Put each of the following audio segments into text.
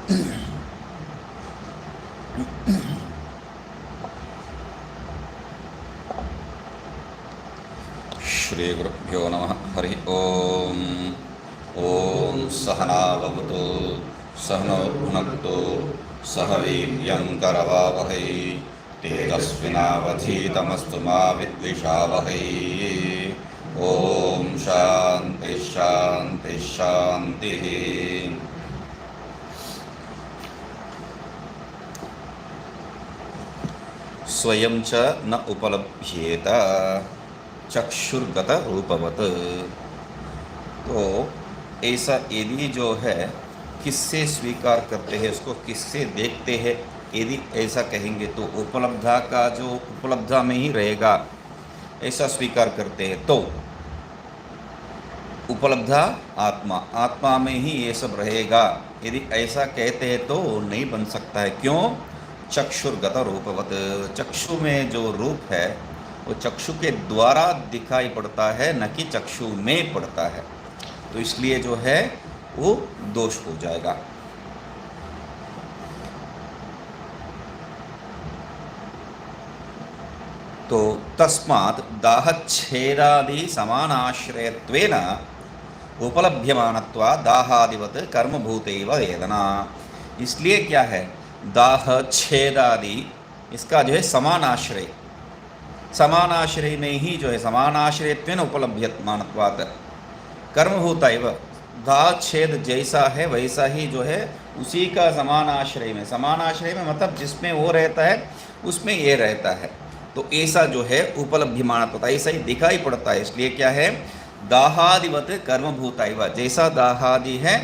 श्री गुरुभ्यो नमः। हरि ओम। ओम सहना भवतु सहनौ भुनक्तु सह वीर्यङ्करवावहै तेजस्विनावधीतमस्तु मा विद्विषावहै। ओम शांति शांति शांति। स्वयं च न उपलभ्येत चक्षुर्गत रूपवत। तो ऐसा यदि जो है किससे स्वीकार करते हैं, उसको किससे देखते हैं, यदि ऐसा कहेंगे तो उपलब्धा का जो उपलब्धा में ही रहेगा ऐसा स्वीकार करते हैं तो उपलब्धा आत्मा, आत्मा में ही ये सब रहेगा। यदि ऐसा कहते हैं तो नहीं बन सकता है। क्यों? चक्षुर्गत रूपवत, चक्षु में जो रूप है वो चक्षु के द्वारा दिखाई पड़ता है, न कि चक्षु में पड़ता है। तो इसलिए जो है वो दोष हो जाएगा। तो तस्मात् दाहच्छेदादि समानाश्रयत्वेन उपलभ्यमानत्वात् दाहादिवत् कर्मभूतैव वेदना। इसलिए क्या है, दाह छेदादि इसका जो है समानाश्रय, समानाश्रय में ही जो है समानाश्रयत्वेन उपलभ्यमानत्वात् कर्मभूतैव, दाह छेद जैसा है वैसा ही जो है उसी का समानाश्रय में, समानाश्रय में मतलब जिसमें वो रहता है उसमें ये रहता है। तो ऐसा जो है उपलभ्यमानत्वात् ऐसा ही दिखाई पड़ता है। इसलिए क्या है, दाहादिवत कर्मभूतैव, जैसा दाहादि है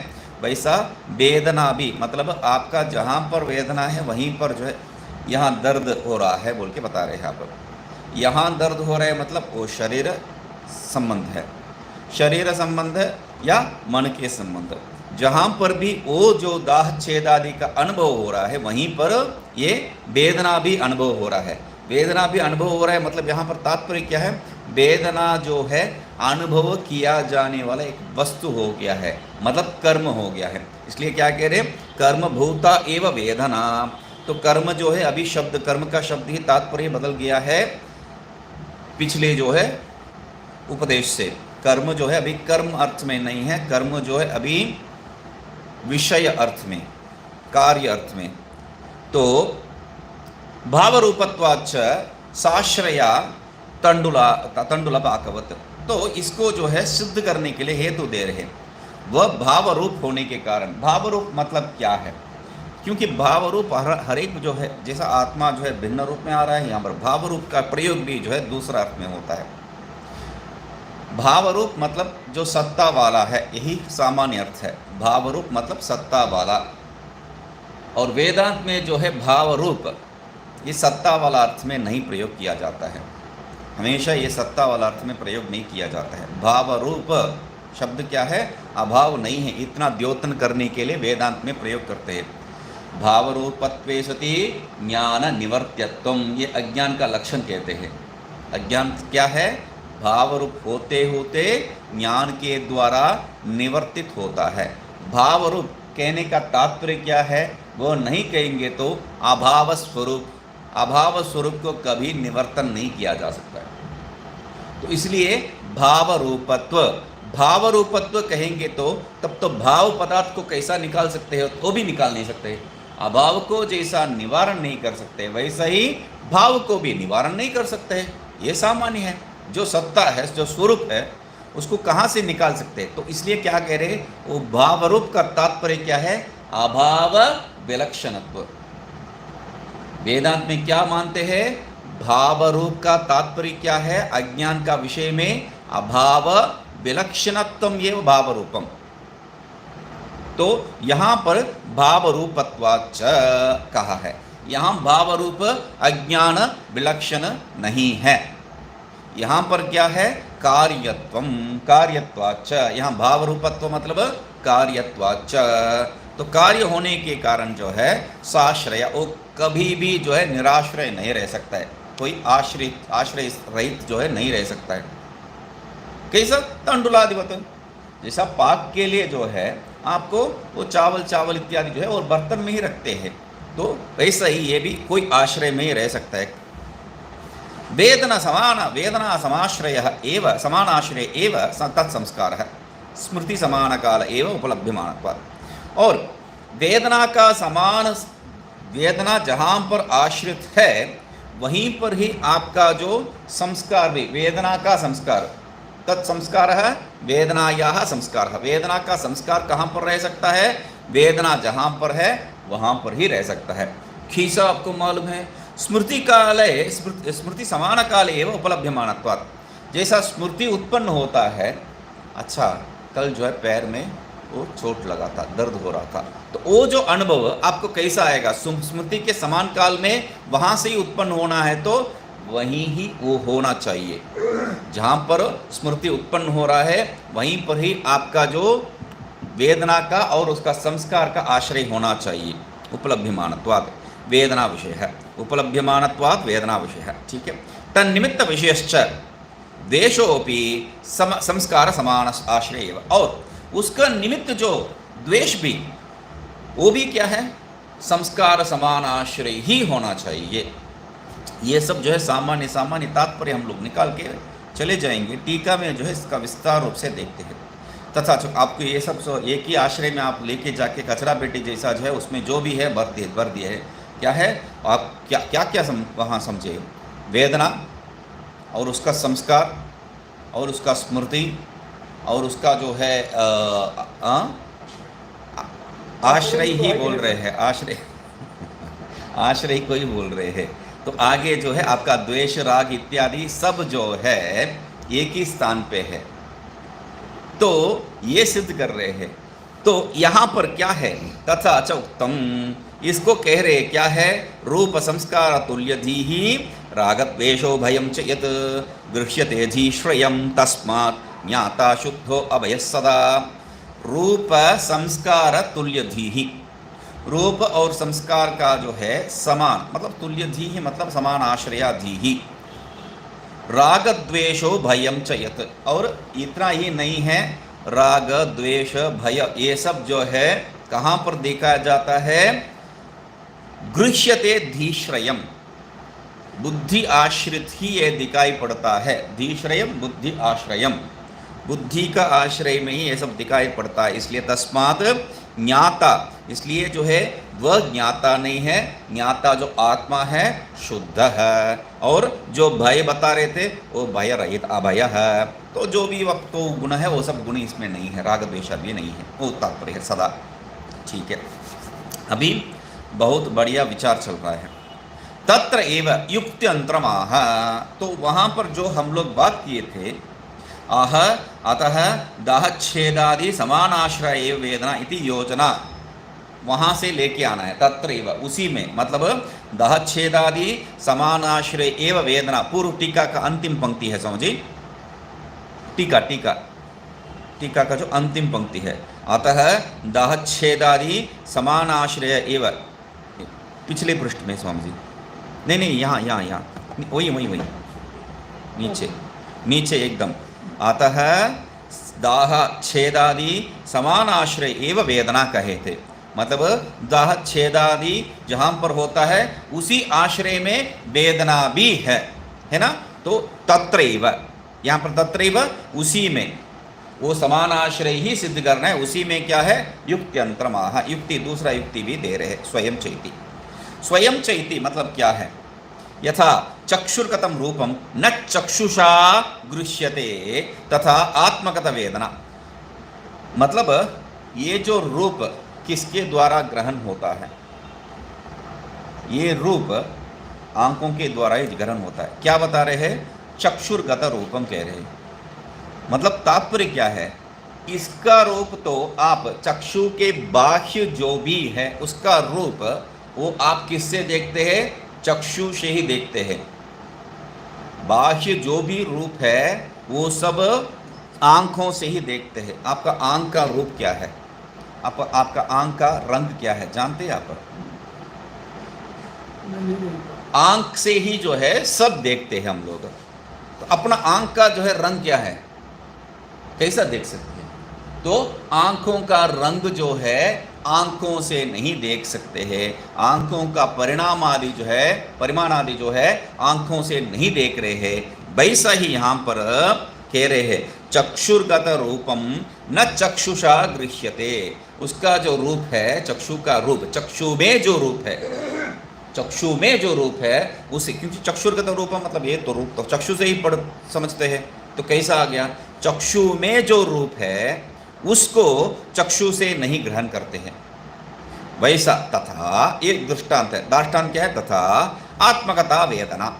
वैसा वेदना भी, मतलब आपका जहाँ पर वेदना है वहीं पर जो है यहाँ दर्द हो रहा है बोल के बता रहे हैं आप। यहाँ दर्द हो रहा है मतलब वो शरीर संबंध है, शरीर संबंध या मन के संबंध। जहाँ पर भी वो जो दाह छेद आदि का अनुभव हो रहा है वहीं पर ये वेदना भी अनुभव हो रहा है। वेदना भी अनुभव हो रहा है मतलब यहाँ पर तात्पर्य क्या है, वेदना जो है अनुभव किया जाने वाला एक वस्तु हो गया है, मतलब कर्म हो गया है। इसलिए क्या कह रहे हैं, कर्म भूता एव वेदना। तो कर्म जो है अभी शब्द, कर्म का शब्द ही तात्पर्य बदल गया है पिछले जो है उपदेश से। कर्म जो है अभी कर्म अर्थ में नहीं है, कर्म जो है अभी विषय अर्थ में, कार्य अर्थ में। तो भाव रूपत्वाच्च साश्रया तंडुला पाकवत। तो इसको जो है सिद्ध करने के लिए हेतु दे रहे हैं। वह भाव रूप होने के कारण, भाव रूप मतलब क्या है, क्योंकि भाव रूप हर एक जो है, जैसा आत्मा जो है भिन्न रूप में आ रहा है, यहाँ पर भाव रूप का प्रयोग भी जो है दूसरा अर्थ में होता है। भाव रूप मतलब जो सत्ता वाला है, यही सामान्य अर्थ है। भाव रूप मतलब सत्ता वाला। और वेदांत में जो है भाव रूप ये सत्ता वाला अर्थ में नहीं प्रयोग किया जाता है, हमेशा ये सत्ता वाला अर्थ में प्रयोग नहीं किया जाता है। भाव रूप शब्द क्या है, अभाव नहीं है, इतना द्योतन करने के लिए वेदांत में प्रयोग करते हैं। भाव रूपत्वे सति ज्ञान निवर्त्यत्वम, ये अज्ञान का लक्षण कहते हैं। अज्ञान क्या है, भाव रूप होते होते ज्ञान के द्वारा निवर्तित होता है। भाव रूप कहने का तात्पर्य क्या है, वो नहीं कहेंगे तो अभाव स्वरूप, अभाव स्वरूप को कभी निवर्तन नहीं किया जा सकता है। तो इसलिए भाव रूपत्व, भाव रूपत्व कहेंगे तो तब तो भाव पदार्थ को कैसा निकाल सकते हो, तो भी निकाल नहीं सकते। अभाव को जैसा निवारण नहीं कर सकते वैसा ही भाव को भी निवारण नहीं कर सकते। ये सामान्य है, जो सत्ता है, जो स्वरूप है, उसको कहाँ से निकाल सकते हैं। तो इसलिए क्या कह रहे हैं, वो भाव रूप का तात्पर्य क्या है, अभाव विलक्षणत्व। वेदांत में क्या मानते हैं, भाव रूप का तात्पर्य क्या है, अज्ञान का विषय में अभाव विलक्षणत्वम एव भाव रूपम। तो यहाँ पर भाव रूपत्वाच्च कहा है, यहाँ भाव रूप अज्ञान विलक्षण नहीं है। यहाँ पर क्या है, कार्यत्वम, कार्यत्वाच्च। यहाँ भाव रूपत्व मतलब कार्यत्वाच्च। तो कार्य होने के कारण जो है साश्रय, वो कभी भी जो है निराश्रय नहीं रह सकता है, कोई आश्रय रहित जो है नहीं रह सकता है। कैसा, तंडुलादिवत, जैसा पाक के लिए जो है आपको वो चावल चावल इत्यादि जो है और बर्तन में ही रखते हैं। तो वैसा ही ये भी कोई आश्रय में ही रह सकता है। वेदना समाश्रयः एव समानाश्रय एव तत्संस्कारः स्मृति समान काल एव उपलभ्यमानत्वात्। और वेदना का समान, वेदना जहाँ पर आश्रित है वहीं पर ही आपका जो संस्कार भी, वेदना का संस्कार तत्संस्कारः वेदनायाः संस्कारः, वेदना का संस्कार कहाँ पर रह सकता है? वेदना जहाँ पर है वहाँ पर ही रह सकता है। खीसा आपको मालूम है, स्मृति काले स्मृति समान काल एवं उपलभ्यमानत्वात्। जैसा स्मृति उत्पन्न होता है, अच्छा कल जो है पैर में वो चोट लगा था, दर्द हो रहा था, तो वो जो अनुभव आपको कैसा आएगा? स्मृति के समान काल में वहाँ से ही उत्पन्न होना है, तो वहीं ही वो होना चाहिए। जहाँ पर स्मृति उत्पन्न हो रहा है वहीं पर ही आपका जो वेदना का और उसका संस्कार का आश्रय होना चाहिए। उपलभ्यमानत्वात् वेदना विषय है, उपलभ्यमानत्वात् वेदना विषय है, ठीक है। तन्निमित्त विषयश्च द्वेषोपि संस्कार समान आश्रय एव। और उसका निमित्त जो द्वेष भी, वो भी क्या है? संस्कार समान आश्रय ही होना चाहिए। ये सब जो है सामान्य सामान्य तात्पर्य हम लोग निकाल के चले जाएंगे। टीका में जो है इसका विस्तार रूप से देखते हैं। तथा आपको ये सब एक ही आश्रय में आप लेके जाके कचरा पेटी जैसा जो है उसमें जो भी है भर दिए है। क्या है? आप क्या वहाँ समझे? वेदना और उसका संस्कार और उसका स्मृति और उसका जो है आश्रय ही बोल रहे हैं, आश्रय को ही बोल रहे हैं। तो आगे जो है आपका द्वेष राग इत्यादि सब जो है एक ही स्थान पे है, तो ये सिद्ध कर रहे हैं। तो यहाँ पर क्या है? तथा च उक्तम, इसको कह रहे क्या है? रूप संस्कार तुल्य धीहि रागद्वेषो भयं च यत् गृह्यते धीश्रयं तस्मात् ज्ञाता शुद्धो अभयः सदा। रूप संस्कार तुल्य धीहि, रूप और संस्कार का जो है समान, मतलब तुल्य धीहि मतलब समान आश्रया धीहि। राग द्वेषो भयं च यत्, और इतना ही नहीं है, राग द्वेष भय ये सब जो है कहाँ पर देखा जाता है? गृह्यते धीश्रयम, बुद्धि आश्रित ही ये दिखाई पड़ता है। धीश्रयम बुद्धि आश्रयम, बुद्धि का आश्रय में ही ये सब दिखाई पड़ता है। इसलिए तस्मात् ज्ञाता, इसलिए जो है वह ज्ञाता नहीं है, ज्ञाता जो आत्मा है शुद्ध है। और जो भय बता रहे थे वो भय रहित अभय है। तो जो भी वक्त तो गुण है वो सब गुण इसमें नहीं है, राग द्वेष भी नहीं है, वो तात्पर्य है सदा, ठीक है। अभी बहुत बढ़िया विचार चल रहा है। तत्र एव युक्ति अंतरमाह, तो वहाँ पर जो हम लोग बात किए थे, आह अतः दाहच्छेदादि समानाश्रय एव वेदना इति योजना, वहाँ से लेके आना है। तत्रैव उसी में, मतलब दाहच्छेदादि समानाश्रय एव वेदना, पूर्व टीका का अंतिम पंक्ति है, समझी? टीका का जो अंतिम पंक्ति है, अतः दाहच्छेदादि समानाश्रय एव, पिछले पृष्ठ में समझी, नहीं यहाँ वही नीचे एकदम, अतः दाह छेदादि समानाश्रय एव वेदना कहे थे। मतलब दाह छेदादि जहाँ पर होता है उसी आश्रय में वेदना भी है ना? तो तत्रैव, यहाँ पर तत्रैव उसी में, वो समान आश्रय ही सिद्ध करना है। उसी में क्या है? युक्ति अंतरमाह, युक्ति दूसरा युक्ति भी दे रहे, स्वयं चैति। स्वयं चैति मतलब क्या है? यथा चक्षुर्गतं रूपम न चक्षुषा गृह्यते तथा आत्मगत वेदना, मतलब ये जो रूप किसके द्वारा ग्रहण होता है? ये रूप आंखों के द्वारा ही ग्रहण होता है। क्या बता रहे हैं? चक्षुर्गत रूपम कह रहे हैं। मतलब तात्पर्य क्या है? इसका रूप तो आप चक्षु के बाह्य जो भी है उसका रूप वो आप किससे देखते हैं? चक्षु से ही देखते हैं। बाह्य जो भी रूप है वो सब आंखों से ही देखते हैं। आपका आंख का रूप क्या है? आपका आंख का रंग क्या है जानते हैं आप? आंख से ही जो है सब देखते हैं हम लोग। तो अपना आंख का जो है रंग क्या है, कैसा देख सकते हैं? तो आंखों का रंग जो है आंखों से नहीं देख सकते हैं, आंखों का परिणाम आदि जो है, परिमाण आदि जो है आंखों से नहीं देख रहे हैं। वैसा ही यहां पर कह रहे हैं चक्षुर्गत रूपम न चक्षुषा गृह्यते। उसका जो रूप है, चक्षु का रूप, चक्षु में जो रूप है, चक्षु में जो रूप है उसे, क्योंकि चक्षुर्गत रूप मतलब ये तो रूप तो चक्षु से ही पढ़ समझते हैं, तो कैसा आ गया, चक्षु में जो रूप है उसको चक्षु से नहीं ग्रहण करते हैं। वैसा तथा एक दृष्टांत है, दृष्टांत क्या है, तथा आत्मगता वेदना,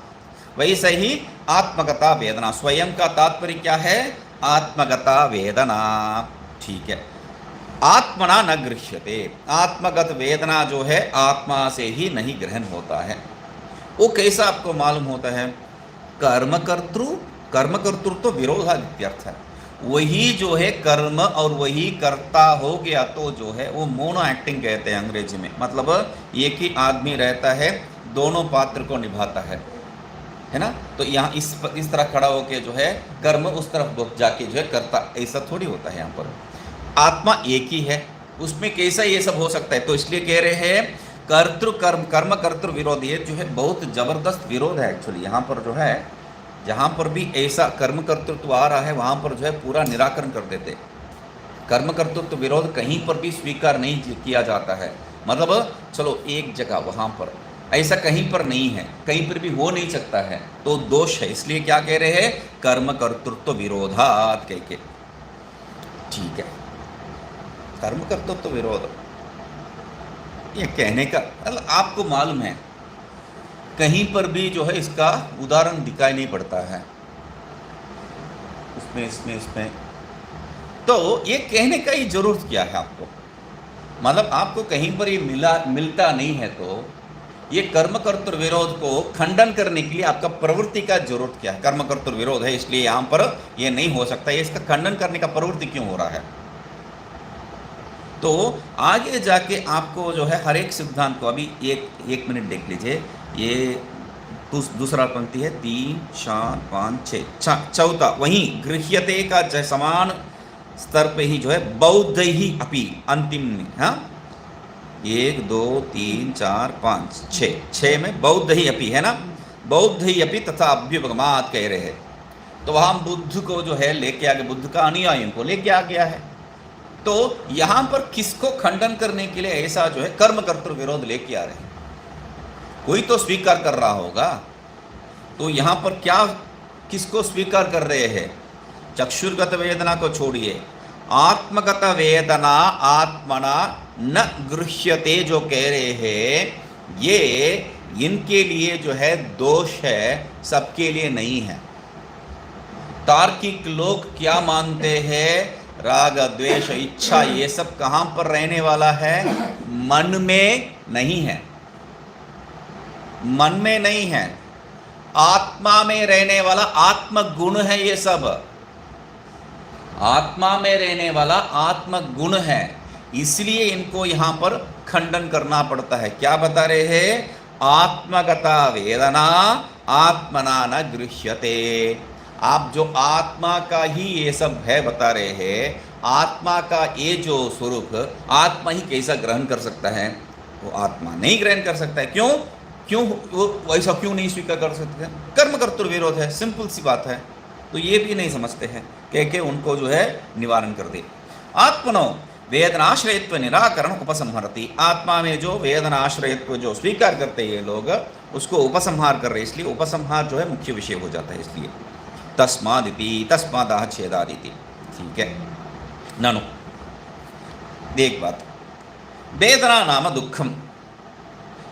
वैसे ही आत्मगता वेदना, स्वयं का तात्पर्य क्या है, आत्मगता वेदना, ठीक है। आत्मना न गृह्यते, आत्मगत वेदना जो है आत्मा से ही नहीं ग्रहण होता है। वो कैसा आपको मालूम होता है, कर्मकर्तृ, कर्मकर्तृ तो विरोधादित्यर्थ है, वही जो है कर्म और वही कर्ता हो गया तो जो है वो मोनो एक्टिंग कहते हैं अंग्रेजी में, मतलब एक ही आदमी रहता है दोनों पात्र को निभाता है ना। तो यहाँ इस तरह खड़ा होके जो है कर्म उस तरफ जाके जो है करता, ऐसा थोड़ी होता है। यहाँ पर आत्मा एक ही है, उसमें कैसा ये सब हो सकता है, तो इसलिए कह रहे हैं कर्तृ कर्म, कर्म कर्तृ विरोध, ये जो है बहुत जबरदस्त विरोध है एक्चुअली। यहाँ पर जो है जहाँ पर भी ऐसा कर्म कर्तृत्व आ रहा है वहाँ पर जो है पूरा निराकरण कर देते। कर्म कर्तृत्व विरोध कहीं पर भी स्वीकार नहीं किया जाता है, मतलब चलो एक जगह वहाँ पर ऐसा कहीं पर नहीं है, कहीं पर भी हो नहीं सकता है, तो दोष है। इसलिए क्या कह रहे हैं, कर्म कर्तृत्व विरोधात कह के, ठीक है। कर्म कर्तृत्व विरोध ये कहने का मतलब आपको मालूम है कहीं पर भी जो है इसका उदाहरण दिखाई नहीं पड़ता है इसमें तो ये कहने का ही जरूरत क्या है आपको, मतलब आपको कहीं पर ये मिलता नहीं है, तो ये कर्म कर्तृ विरोध को खंडन करने के लिए आपका प्रवृत्ति का जरूरत क्या है। कर्म कर्तृ विरोध है इसलिए यहाँ पर ये नहीं हो सकता, ये इसका खंडन करने का प्रवृत्ति क्यों हो रहा है। तो आगे जाके आपको जो है हर एक सिद्धांत को, अभी एक मिनट देख लीजिए, ये दूसरा पंक्ति है 3 4 5 6, चौथा वहीं गृह्यते का समान स्तर पे ही जो है बौद्ध ही अपि अंतिम में, हाँ 1 2 3 4 5 6 में बौद्ध ही अपि है ना, बौद्ध ही अपि तथा अभ्युपगमात कह रहे हैं। तो वहां बुद्ध को जो है लेके आ गया, बुद्ध का अनुयायियों को लेके आ गया है। तो यहां पर किसको खंडन करने के लिए ऐसा जो है कर्म कर्तृ विरोध लेके आ रहे हैं, कोई तो स्वीकार कर रहा होगा। तो यहां पर क्या किसको स्वीकार कर रहे हैं, चक्षुर्गत वेदना को छोड़िए, आत्मगत वेदना आत्मना न गृह्यते जो कह रहे हैं, ये इनके लिए जो है दोष है, सबके लिए नहीं है। तार्किक लोग क्या मानते हैं, राग द्वेष इच्छा ये सब कहां पर रहने वाला है, मन में नहीं है, मन में नहीं है, आत्मा में रहने वाला आत्म गुण है। ये सब आत्मा में रहने वाला आत्म गुण है, इसलिए इनको यहां पर खंडन करना पड़ता है। क्या बता रहे हैं, आत्मगता वेदना आत्मना न गृह्यते। आप जो आत्मा का ही ये सब है बता रहे हैं, आत्मा का ये जो स्वरूप आत्मा ही कैसा ग्रहण कर सकता है, वो आत्मा नहीं ग्रहण कर सकता है। क्यों वो वैसा क्यों नहीं स्वीकार कर सकते, कर्म कर्तृ विरोध है, सिंपल सी बात है। तो ये भी नहीं समझते हैं, कह के उनको जो है निवारण कर दे। आत्मनो वेदनाश्रयत्व निराकरण उपसंहरति, आत्मा में जो वेदनाश्रयत्व जो स्वीकार करते हैं ये लोग, उसको उपसंहार कर रहे, इसलिए उपसंहार जो है मुख्य विषय हो जाता है। इसलिए तस्मादिति तस्मादाह छेदादिति, ठीक है। ननु देख बात, वेदना नाम दुखम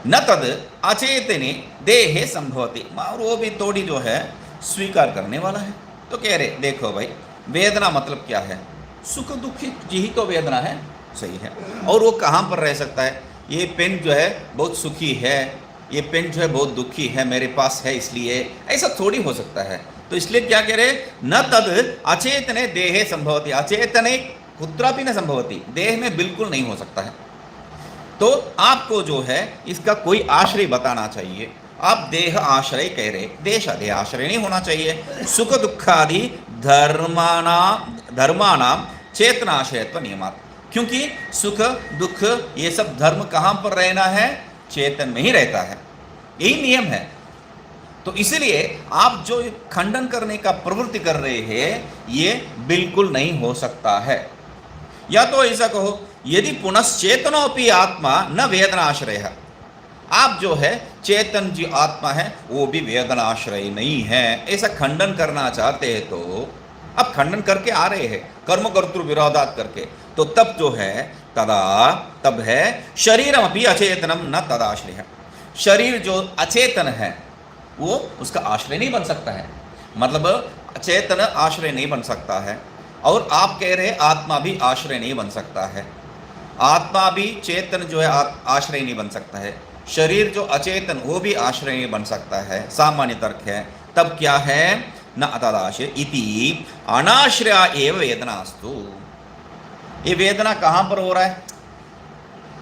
न तद अचेतने देहे संभवति, और वो भी थोड़ी जो है स्वीकार करने वाला है। तो कह रहे देखो भाई, वेदना मतलब क्या है, सुख दुख यही तो वेदना है, सही है। और वो कहाँ पर रह सकता है, ये पेन जो है बहुत सुखी है, ये पेन जो है बहुत दुखी है, मेरे पास है इसलिए, ऐसा थोड़ी हो सकता है। तो इसलिए क्या कह रहे, न तद अचेतने देहे संभवति, अचेतने कुत्रापि न संभवति, देह में बिल्कुल नहीं हो सकता है। तो आपको जो है इसका कोई आश्रय बताना चाहिए। आप देह आश्रय कह रहे, देह आश्रय नहीं होना चाहिए। सुख दुखादि धर्मानाम चेतनाश्रयत्व नियमात्। क्योंकि सुख दुख ये सब धर्म कहाँ पर रहना है? चेतन में ही रहता है, यही नियम है। तो इसलिए आप जो खंडन करने का प्रवृत्ति कर रहे हैं ये बिल्कुल नहीं हो सकता है। या तो ऐसा कहो, यदि पुनश्चेतनोपि आत्मा न वेदनाश्रय, आप जो है चेतन जो आत्मा है वो भी वेदनाश्रय नहीं है, ऐसा खंडन करना चाहते हैं तो अब खंडन करके आ रहे हैं कर्म कर्तृ विरोधात करके, तो तब जो है तदा तब है शरीरमपि अचेतनम न तदाश्रय। शरीर जो अचेतन है वो उसका आश्रय नहीं बन सकता है, मतलब चेतन आश्रय नहीं बन सकता है। और आप कह रहे आत्मा भी आश्रय नहीं बन सकता है, आत्मा भी चेतन जो है आश्रय नहीं बन सकता है, शरीर जो अचेतन वो भी आश्रय नहीं बन सकता है, सामान्य तर्क है। तब क्या है? न तदाश्रय इति अनाश्रया एव वेदनास्तु। ये वेदना कहाँ पर हो रहा है?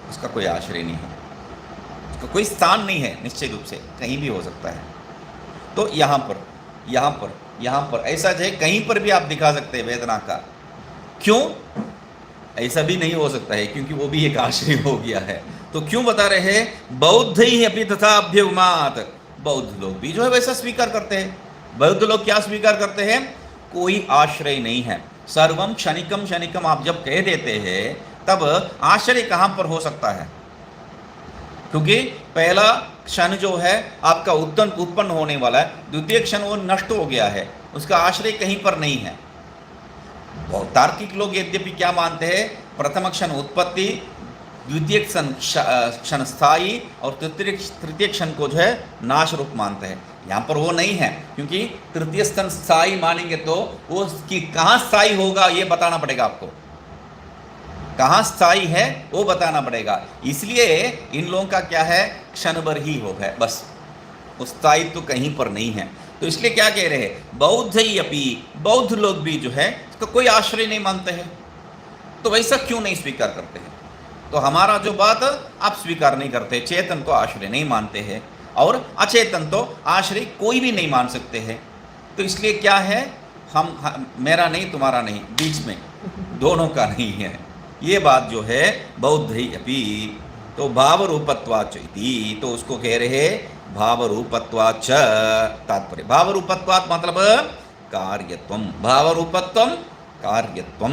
उसका कोई आश्रय नहीं है, उसका कोई स्थान नहीं है, निश्चित रूप से कहीं भी हो सकता है। तो यहाँ पर यहाँ पर यहाँ पर ऐसा जो है कहीं पर भी आप दिखा सकते हैं वेदना का। क्यों? ऐसा भी नहीं हो सकता है क्योंकि वो भी एक आश्रय हो गया है। तो क्यों बता रहे हैं? बौद्ध ही अपनी तथा अभ्युमात, बौद्ध लोग भी जो है वैसा स्वीकार करते हैं। बौद्ध लोग क्या स्वीकार करते हैं? कोई आश्रय नहीं है, सर्वम क्षणिकम क्षणिकम आप जब कह देते हैं तब आश्रय कहाँ पर हो सकता है? क्योंकि पहला क्षण जो है आपका उत्पन्न होने वाला है, द्वितीय क्षण वो नष्ट हो गया है, उसका आश्रय कहीं पर नहीं है। बहुत तार्किक लोग यद्यपि क्या मानते हैं? प्रथम क्षण उत्पत्ति, द्वितीय क्षण स्थायी और तृतीय क्षण को जो है नाश रूप मानते हैं। यहाँ पर वो नहीं है, क्योंकि तृतीय क्षण स्थायी मानेंगे तो वो कि कहाँ स्थायी होगा ये बताना पड़ेगा आपको, कहाँ स्थायी है वो बताना पड़ेगा। इसलिए इन लोगों का क्या है? क्षण भर ही हो है बस, स्थायित्व तो कहीं पर नहीं है। तो इसलिए क्या कह रहे हैं? बौद्ध ही अपी, बौद्ध लोग भी जो है इसका कोई आश्रय नहीं मानते हैं। तो वैसा क्यों नहीं स्वीकार करते हैं? तो हमारा जो बात आप स्वीकार नहीं करते, चेतन को आश्रय नहीं मानते हैं और अचेतन तो आश्रय कोई भी नहीं मान सकते हैं। तो इसलिए क्या है? हम मेरा नहीं तुम्हारा नहीं, बीच में दोनों का नहीं है, ये बात जो है बौद्ध ही अपी। तो भाव रूपत्वाच इति, तो उसको कह रहे भाव रूपत्वाच, तात्पर्य भाव रूपत्वात् मतलब कार्यत्वम, भाव रूपत्वम कार्यत्वम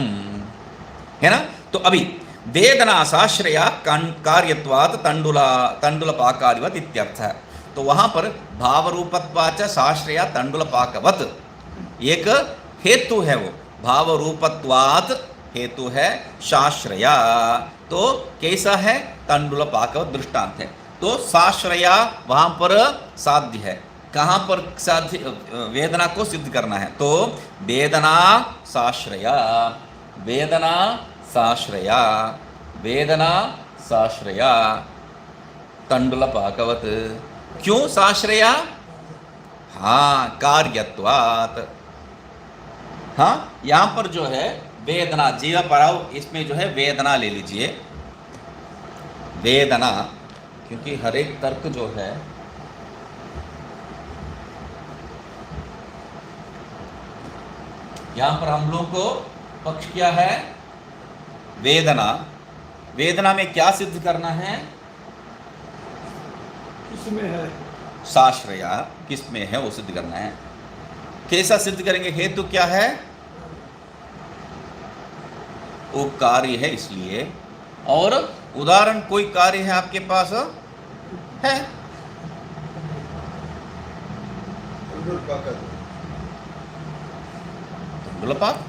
है ना। तो अभी वेदना साश्रया कार्यत्वात् तंडुलपाकादिवत इत्यर्थ। तो वहाँ पर भाव रूपत्वाच साश्रया तंडुलपाकवत एक हेतु है, वो भाव रूपत्वात् हेतु है, शाश्रया तो कैसा है? तंडुलपाकवत दृष्टांत है। तो साश्रया वहाँ पर साध्य है, कहाँ पर साध्य? वेदना को सिद्ध करना है। तो वेदना साश्रया, वेदना साश्रया, वेदना साश्रया तंडुलपाकवत। क्यों साश्रया? हाँ, कार्यत्वात्। हाँ, यहाँ पर जो है वेदना जीवा पराव, इसमें जो है वेदना ले लीजिए, वेदना, क्योंकि हर एक तर्क जो है यहां पर हम लोग को पक्ष क्या है? वेदना। वेदना में क्या सिद्ध करना है? किसमें है? साश्रया, किसमें है वो सिद्ध करना है। कैसा सिद्ध करेंगे? हेतु क्या है? वो कार्य है इसलिए। और उदाहरण कोई कार्य है आपके पास? है तंडुलपाक।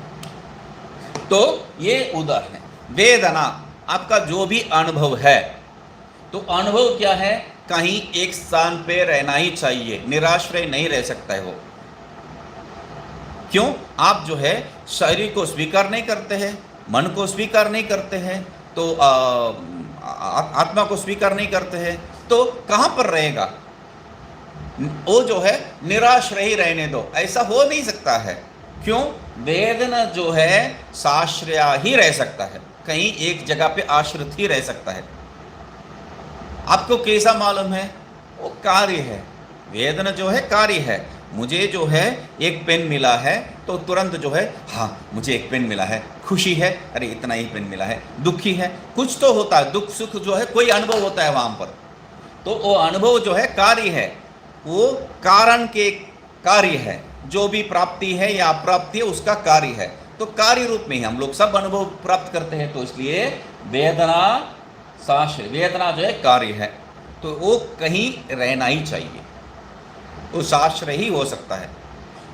तो ये उदाहरण है। वेदना आपका जो भी अनुभव है, तो अनुभव क्या है? कहीं एक स्थान पे रहना ही चाहिए, निराश्रय नहीं रह सकता है वो। क्यों? आप जो है शरीर को स्वीकार नहीं करते हैं, मन को स्वीकार नहीं करते हैं, तो आत्मा को स्वीकार नहीं करते हैं, तो कहाँ पर रहेगा? वो जो है निराश्रय ही रहने दो, ऐसा हो नहीं सकता है। क्यों? वेदना जो है साश्रया ही रह सकता है, कहीं एक जगह पे आश्रित ही रह सकता है। आपको कैसा मालूम है? वो कार्य है, वेदना जो है कार्य है, मुझे जो है एक पेन मिला है तो तुरंत जो है हाँ मुझे एक पेन मिला है, खुशी है, अरे इतना ही पेन मिला है, दुखी है, कुछ तो होता है, दुख सुख जो है कोई अनुभव होता है वहाँ पर। तो वो अनुभव जो है कार्य है, वो कारण के कार्य है, जो भी प्राप्ति है या अप्राप्ति है उसका कार्य है। तो कार्य रूप में ही हम लोग सब अनुभव प्राप्त करते हैं। तो इसलिए वेदना साश्रय, वेदना जो है कार्य है, तो वो कहीं रहना ही चाहिए, वो साश्रय ही हो सकता है।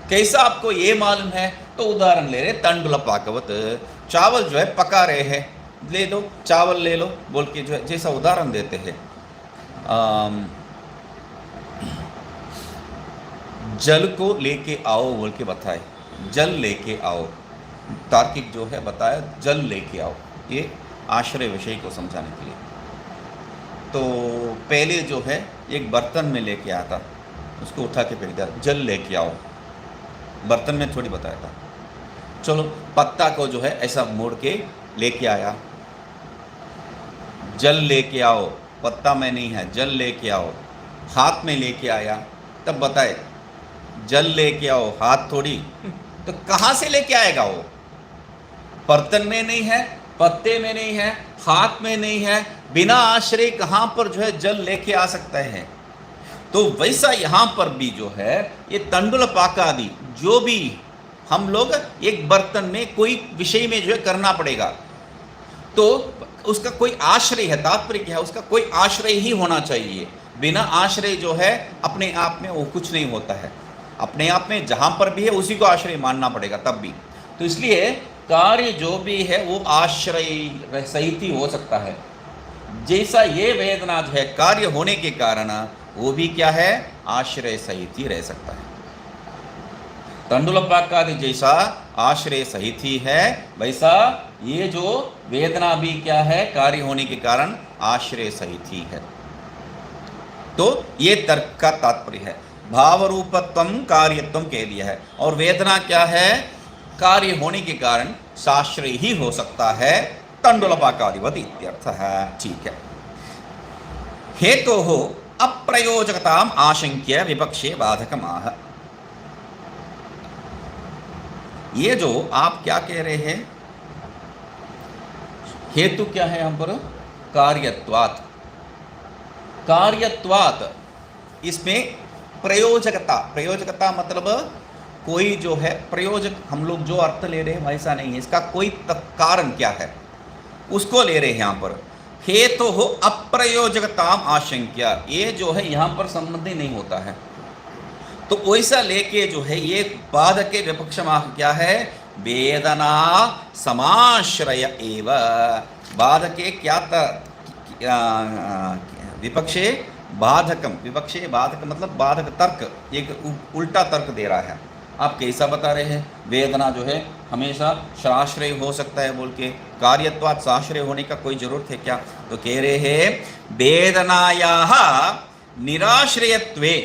कैसा आपको ये मालूम है? तो उदाहरण ले रहे, तंडुल पाकवत, चावल जो है पका रहे हैं, ले दो चावल ले लो बोल के जो है जैसा उदाहरण देते हैं। जल को लेके आओ बोल के बताए, जल लेके आओ, तार्किक जो है बताया जल लेके आओ, ये आश्रय विषय को समझाने के लिए। तो पहले जो है एक बर्तन में लेके आया था, उसको उठा के फेंक दिया, जल लेके आओ, बर्तन में थोड़ी बताया था। चलो पत्ता को जो है ऐसा मोड़ के लेके आया, जल लेके आओ, पत्ता में नहीं है, जल लेके आओ, हाथ में लेके आया, तब बताए जल लेके आओ, हाथ थोड़ी। तो कहाँ से लेके आएगा वो? बर्तन में नहीं है, पत्ते में नहीं है, हाथ में नहीं है, बिना आश्रय कहाँ पर जो है जल लेके आ सकता है? तो वैसा यहाँ पर भी जो है ये तंडुल पाक आदि जो भी हम लोग एक बर्तन में कोई विषय में जो है करना पड़ेगा, तो उसका कोई आश्रय है, तात्पर्य क्या है, उसका कोई आश्रय ही होना चाहिए। बिना आश्रय जो है अपने आप में वो कुछ नहीं होता है, अपने आप में जहाँ पर भी है उसी को आश्रय मानना पड़ेगा तब भी। तो इसलिए कार्य जो भी है वो आश्रय सहित ही हो सकता है। जैसा ये वेदना जो है कार्य होने के कारण वो भी क्या है, आश्रय सहित ही रह सकता है। तंडुल पाक आदि जैसा आश्रय सहित ही है, वैसा ये जो वेदना भी क्या है, कार्य होने के कारण आश्रय सहित ही है। तो ये तर्क का तात्पर्य है। भाव रूपत्वम कार्यत्वम कह दिया है, और वेदना क्या है, कार्य होने के कारण साश्रय ही हो सकता है, तंडुल पाक आदिवत इत्यर्थ है। ठीक है। हेतु हो अप्रयोजकताम आशंक्य विपक्षे बाधकमाह। ये जो आप क्या कह रहे हैं, हेतु क्या है यहां पर, कार्यत्वात्, कार्यत्वात् इसमें प्रयोजकता, प्रयोजकता मतलब कोई जो है प्रयोजक, हम लोग जो अर्थ ले रहे हैं वैसा नहीं है, इसका कोई कारण क्या है उसको ले रहे हैं यहाँ पर। हेतु हो अप्रयोजकताम आशंक्या, ये जो है यहाँ पर संबंधी नहीं होता है, तो वैसा लेके जो है ये बाधक के विपक्ष क्या है, वेदना समाश्रय एव। बाधक क्या विपक्षे बाधकम, विपक्षे बाधक मतलब बाधक तर्क, एक उल्टा तर्क दे रहा है। आप कैसा बता रहे हैं, वेदना जो है हमेशा शाश्रय हो सकता है बोल के, कार्यत्वात् साश्रय होने का कोई जरूरत है क्या? तो कह रहे हैं वेदनायाः निराश्रयत्वे,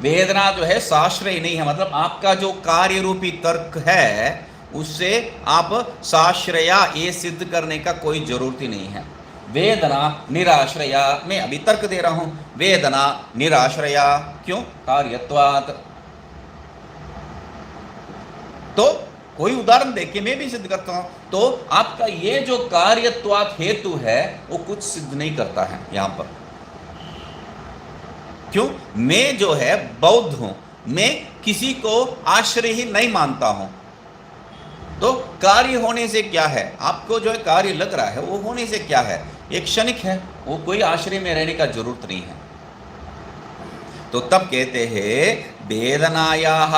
वेदना जो है साश्रय नहीं है, मतलब आपका जो कार्य रूपी तर्क है उससे आप साश्रया ये सिद्ध करने का कोई जरूरत ही नहीं है। वेदना निराश्रया, मैं अभी तर्क दे रहा हूं, वेदना निराश्रया क्यों, कार्यत्वात्। तो कोई उदाहरण देके मैं भी सिद्ध करता हूं, तो आपका ये जो कार्यत्वात् हेतु है वो कुछ सिद्ध नहीं करता है यहां पर। क्यों? मैं जो है बौद्ध हूं, मैं किसी को आश्रय ही नहीं मानता हूं, तो कार्य होने से क्या है, आपको जो है कार्य लग रहा है वो होने से क्या है, एक क्षणिक है, वो कोई आश्रय में रहने का जरूरत नहीं है। तो तब कहते हैं वेदनायाः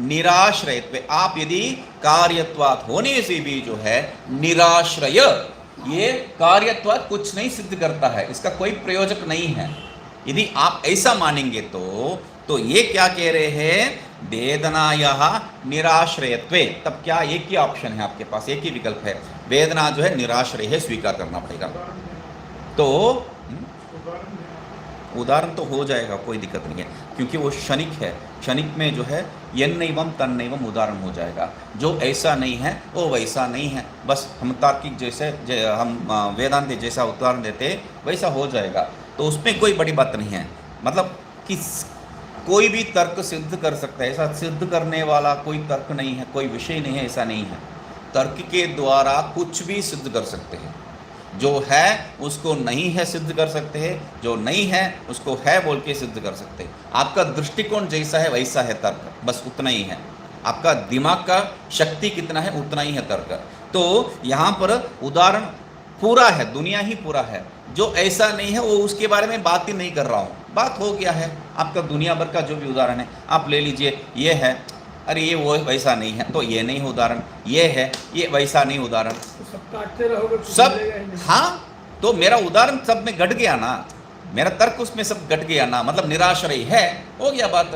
निराश्रयत्वे, आप यदि कार्यत्वात् होने से भी जो है निराश्रय, ये कार्यत्वात् कुछ नहीं सिद्ध करता है, इसका कोई प्रयोजक नहीं है, यदि आप ऐसा मानेंगे तो ये क्या कह रहे हैं, वेदनायाः निराश्रयत्वे। तब क्या एक ही ऑप्शन है आपके पास, एक ही विकल्प है, वेदना जो है निराश्रय है, स्वीकार करना पड़ेगा। तो उदाहरण तो हो जाएगा, कोई दिक्कत नहीं है, क्योंकि वो क्षणिक है, क्षणिक में जो है यन्नैवम तन्नैवम उदाहरण हो जाएगा, जो ऐसा नहीं है वो वैसा नहीं है, बस हम तार्किक जैसे हम वेदांत जैसा उदाहरण देते वैसा हो जाएगा, तो उसमें कोई बड़ी बात नहीं है। मतलब कोई भी तर्क सिद्ध कर सकता है, ऐसा सिद्ध करने वाला कोई तर्क नहीं है, कोई विषय नहीं है, ऐसा नहीं है। तर्क के द्वारा कुछ भी सिद्ध कर सकते हैं, जो है उसको नहीं है सिद्ध कर सकते हैं, जो नहीं है उसको है बोल के सिद्ध कर सकते हैं। आपका दृष्टिकोण जैसा है वैसा है तर्क, बस उतना ही है। आपका दिमाग का शक्ति कितना है उतना ही है तर्क। तो यहाँ पर उदाहरण पूरा है, दुनिया ही पूरा है। जो ऐसा नहीं है वो उसके बारे में बात ही नहीं कर रहा हूँ, बात हो गया है। आपका दुनिया भर का जो भी उदाहरण है आप ले लीजिए, ये है, अरे ये वो वैसा नहीं है तो ये नहीं उदाहरण, ये है ये वैसा नहीं उदाहरण, तो सब काटते रहोगे तो सब मिलेगा ही नहीं। हाँ, तो मेरा उदाहरण सब में घट गया ना, मेरा तर्क उसमें सब घट गया ना, मतलब निराश्रय है, हो गया बात।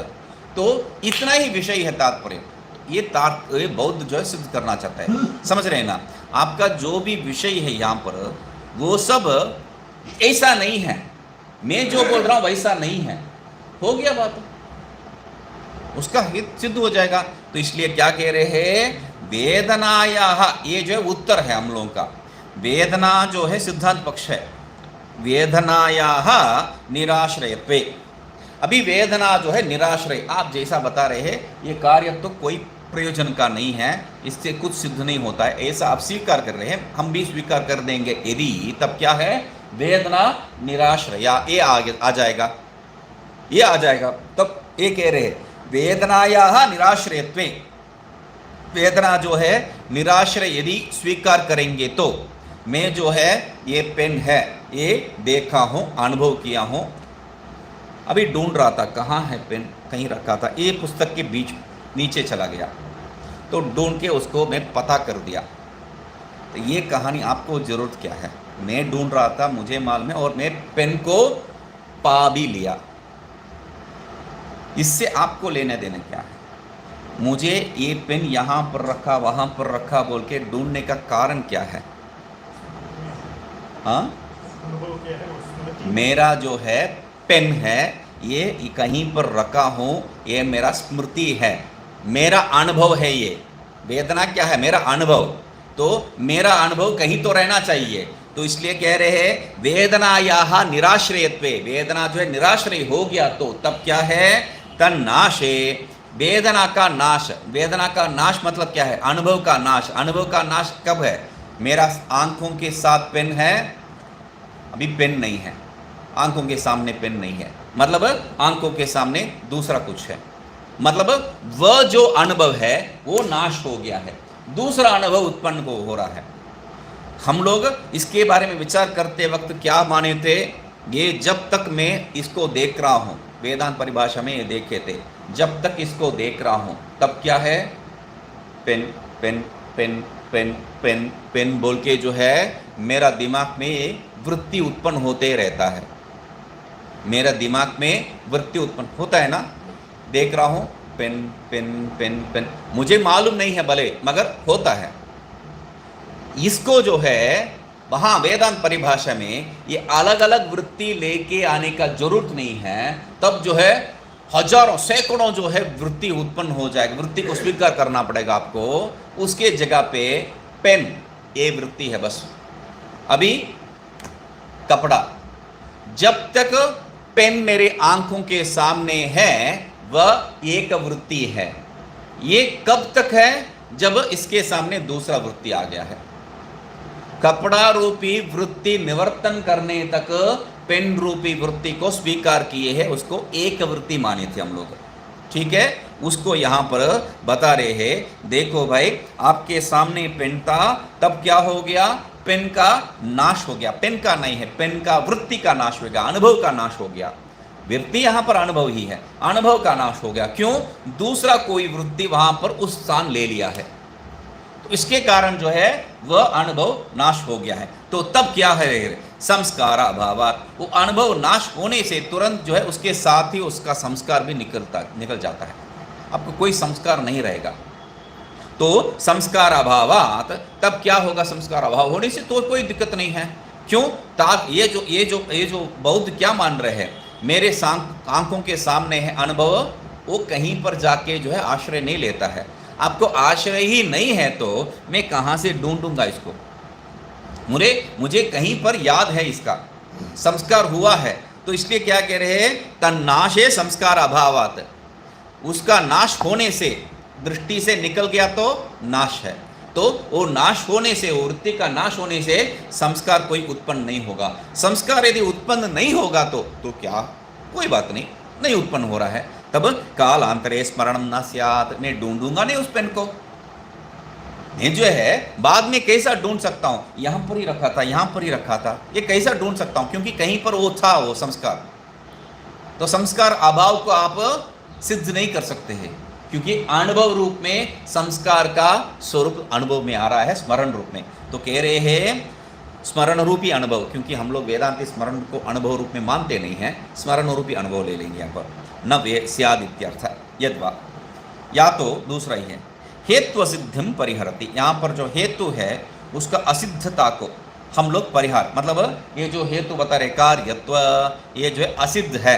तो इतना ही विषय है तात्पर्य। ये बौद्ध जो है सिद्ध करना चाहता है, समझ रहे हैं ना। आपका जो भी विषय है यहाँ पर वो सब ऐसा नहीं है, मैं जो बोल रहा हूँ वैसा नहीं है, हो गया बात, उसका हित सिद्ध हो जाएगा। तो इसलिए क्या कह रहे हैं, वेदनाया, ये जो है उत्तर है हम लोगों का। वेदना जो है सिद्धांत पक्ष है, वेदनाया निराश्रयत्वे। अभी वेदना जो है निराश्रय, आप जैसा बता रहे हैं ये कार्य तो कोई प्रयोजन का नहीं है, इससे कुछ सिद्ध नहीं होता है, ऐसा आप स्वीकार कर रहे हैं, हम भी स्वीकार कर देंगे यदि, तब क्या है, वेदना निराश्रया, ये आगे आ जाएगा, ये आ जाएगा। तब ये कह रहे हैं वेदनाया निराश्रयत्वे, वेदना जो है निराश्रय यदि स्वीकार करेंगे तो मैं जो है ये पेन है, ये देखा हूँ, अनुभव किया हूँ, अभी ढूंढ रहा था कहाँ है पेन, कहीं रखा था, ये पुस्तक के बीच नीचे चला गया, तो ढूंढ के उसको मैं पता कर दिया। तो ये कहानी आपको ज़रूरत क्या है, मैं ढूंढ रहा था, मुझे मालूम है, और मैं पेन को पा भी लिया, इससे आपको लेने देने क्या है। मुझे ये पेन यहाँ पर रखा वहाँ पर रखा बोल के ढूंढने का कारण क्या है? हाँ, मेरा जो है पेन है, ये कहीं पर रखा हूँ, ये मेरा स्मृति है, मेरा अनुभव है। ये वेदना क्या है, मेरा अनुभव, तो मेरा अनुभव कहीं तो रहना चाहिए। तो इसलिए कह रहे हैं वेदनायाः निराश्रयत्वे, वेदना जो है निराश्रय हो गया तो तब क्या है, तन्नाशे, वेदना का नाश। वेदना का नाश मतलब क्या है, अनुभव का नाश। अनुभव का नाश कब है, मेरा आंखों के साथ पेन है, अभी पेन नहीं है, आंखों के सामने पेन नहीं है, मतलब आंखों के सामने दूसरा कुछ है, मतलब वह जो अनुभव है वो नाश हो गया है, दूसरा अनुभव उत्पन्न हो रहा है। हम लोग इसके बारे में विचार करते वक्त क्या माने थे, ये जब तक मैं इसको देख रहा हूँ, वेदांत परिभाषा में ये देखे थे, जब तक इसको देख रहा हूँ तब क्या है, pen pen pen pen pen pen बोल के जो है मेरा दिमाग में वृत्ति उत्पन्न होते रहता है, मेरा दिमाग में वृत्ति उत्पन्न होता है ना, देख रहा हूँ पेन पेन पेन पेन, मुझे मालूम नहीं है भले, मगर होता है। इसको जो है वहाँ वेदांत परिभाषा में ये अलग अलग वृत्ति लेके आने का जरूरत नहीं है, तब जो है हजारों सैकड़ों जो है वृत्ति उत्पन्न हो जाएगी, वृत्ति को स्वीकार करना पड़ेगा आपको, उसके जगह पे पेन ये वृत्ति है बस। अभी कपड़ा, जब तक पेन मेरे आंखों के सामने है वह एक वृत्ति है, ये कब तक है, जब इसके सामने दूसरा वृत्ति आ गया है। कपड़ा रूपी वृत्ति निवर्तन करने तक पेन रूपी वृत्ति को स्वीकार किए हैं, उसको एक वृत्ति माने थे हम लोग, ठीक है। उसको यहाँ पर बता रहे हैं, देखो भाई आपके सामने पेन था, तब क्या हो गया, पेन का नाश हो गया, पेन का नहीं है, पेन का वृत्ति का नाश हो गया, अनुभव का नाश हो गया। वृत्ति यहाँ पर अनुभव ही है, अनुभव का नाश हो गया, क्यों, दूसरा कोई वृत्ति वहां पर उस स्थान ले लिया है, तो इसके कारण जो है वह अनुभव नाश हो गया है। तो तब क्या है, संस्कार अभावात्, वो अनुभव नाश होने से तुरंत जो है उसके साथ ही उसका संस्कार भी निकल जाता है, आपको कोई संस्कार नहीं रहेगा। तो संस्कार अभावात्, तब क्या होगा, संस्कार अभाव होने से तो कोई दिक्कत नहीं है, क्यों, ये जो बौद्ध क्या मान रहे हैं, मेरे आंखों के सामने है अनुभव, वो कहीं पर जाके जो है आश्रय नहीं लेता है। आपको आश्रय ही नहीं है तो मैं कहाँ से ढूंढूंगा इसको, मुझे कहीं पर याद है, इसका संस्कार हुआ है, तो इसलिए क्या कह रहे हैं, तन्नाशे संस्कार अभावात, उसका नाश होने से, दृष्टि से निकल गया तो नाश है, तो वो नाश होने से, वृत्ति का नाश होने से संस्कार कोई उत्पन्न नहीं होगा। संस्कार यदि उत्पन्न नहीं होगा तो क्या, कोई बात नहीं, नहीं उत्पन्न हो रहा है, तब कालांतरे स्मरणम न स्यात्, मैं ढूंढूंगा नहीं उस पेन को, मैं जो है बाद में कैसा ढूंढ सकता हूं, यहां पर ही रखा था, यहां पर ही रखा था, ये कैसा ढूंढ सकता हूं, क्योंकि कहीं पर वो था, वो संस्कार। तो संस्कार अभाव को आप सिद्ध नहीं कर सकते हैं, क्योंकि अनुभव रूप में संस्कार का स्वरूप अनुभव में आ रहा है, स्मरण रूप में। तो कह रहे हैं स्मरण रूपी अनुभव, क्योंकि हम लोग वेदांति स्मरण को अनुभव रूप में मानते नहीं हैं, स्मरण रूपी अनुभव ले लेंगे यहाँ पर, न वे स्याद इत्यर्थ यद्वा, या तो दूसरा ही है, हेतु सिद्धिम परिहरति, यहाँ पर जो हेतु है उसका असिद्धता को हम लोग परिहार, मतलब ये जो हेतु बता रहे कार्यत्व, ये जो है असिद्ध है,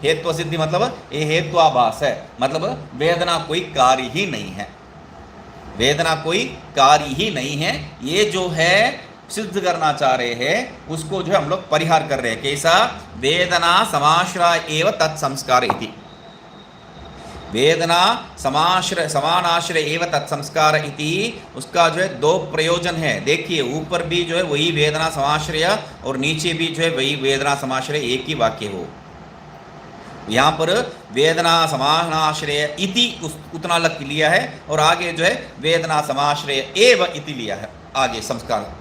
हेतु सिद्धि मतलब ये हेत्वाभास है, मतलब वेदना कोई कार्य ही नहीं है, वेदना कोई कार्य ही नहीं है, ये जो है सिद्ध करना चाह रहे हैं, उसको जो है हम लोग परिहार कर रहे हैं। कैसा, वेदना समाश्रय एव तत्संस्कार इति, वेदना समाश्रय समानाश्रय एव तत्संस्कार इति, उसका जो है दो प्रयोजन है। देखिए ऊपर भी जो है वही वेदना समाश्रय और नीचे भी जो है वही वेदना समाश्रय, एक ही वाक्य हो। यहाँ पर वेदना समानाश्रय इति उतना लग लिया है, और आगे जो है वेदना समाश्रय एव इति लिया है आगे संस्कार,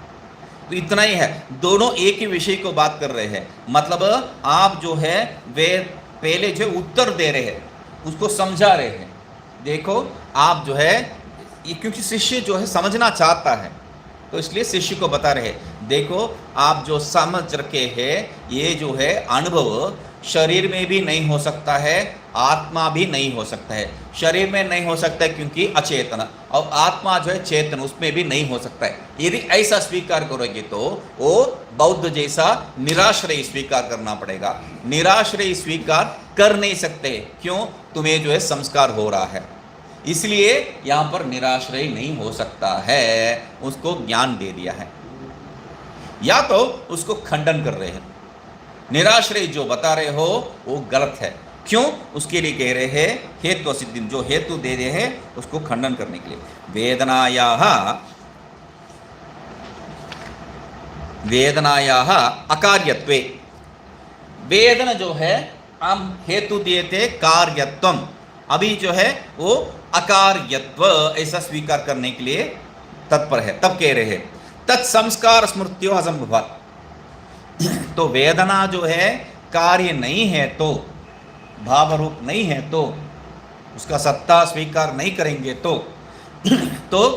तो इतना ही है, दोनों एक ही विषय को बात कर रहे हैं। मतलब आप जो है वे पहले जो उत्तर दे रहे हैं, उसको समझा रहे हैं। देखो आप जो है, क्योंकि शिष्य जो है समझना चाहता है, तो इसलिए शिष्य को बता रहे हैं, देखो आप जो समझ रखे हैं, ये जो है अनुभव शरीर में भी नहीं हो सकता है, आत्मा भी नहीं हो सकता है। शरीर में नहीं हो सकता है क्योंकि अचेतन, और आत्मा जो है चेतन, उसमें भी नहीं हो सकता है। यदि ऐसा स्वीकार करोगे तो वो बौद्ध जैसा निराश्रय स्वीकार करना पड़ेगा। निराश्रय स्वीकार कर नहीं सकते, क्यों, तुम्हें जो है संस्कार हो रहा है, इसलिए यहाँ पर निराश्रय नहीं हो सकता है, उसको ज्ञान दे दिया है, या तो उसको खंडन कर रहे हैं। निराश्रय जो बता रहे हो वो गलत है, क्यों, उसके लिए कह रहे हैं हेतु सिद्धि, जो हेतु दे रहे हैं उसको खंडन करने के लिए। वेदनायाः अकार्यत्वे, वेदना जो है हम हेतु दिए थे कार्यत्वम, अभी जो है वो अकार्यत्व ऐसा स्वीकार करने के लिए तत्पर है। तब कह रहे हैं तत्संस्कार स्मृत्यो असंभवात्, तो वेदना जो है कार्य नहीं है, तो भाव रूप नहीं है, तो उसका सत्ता स्वीकार नहीं करेंगे तो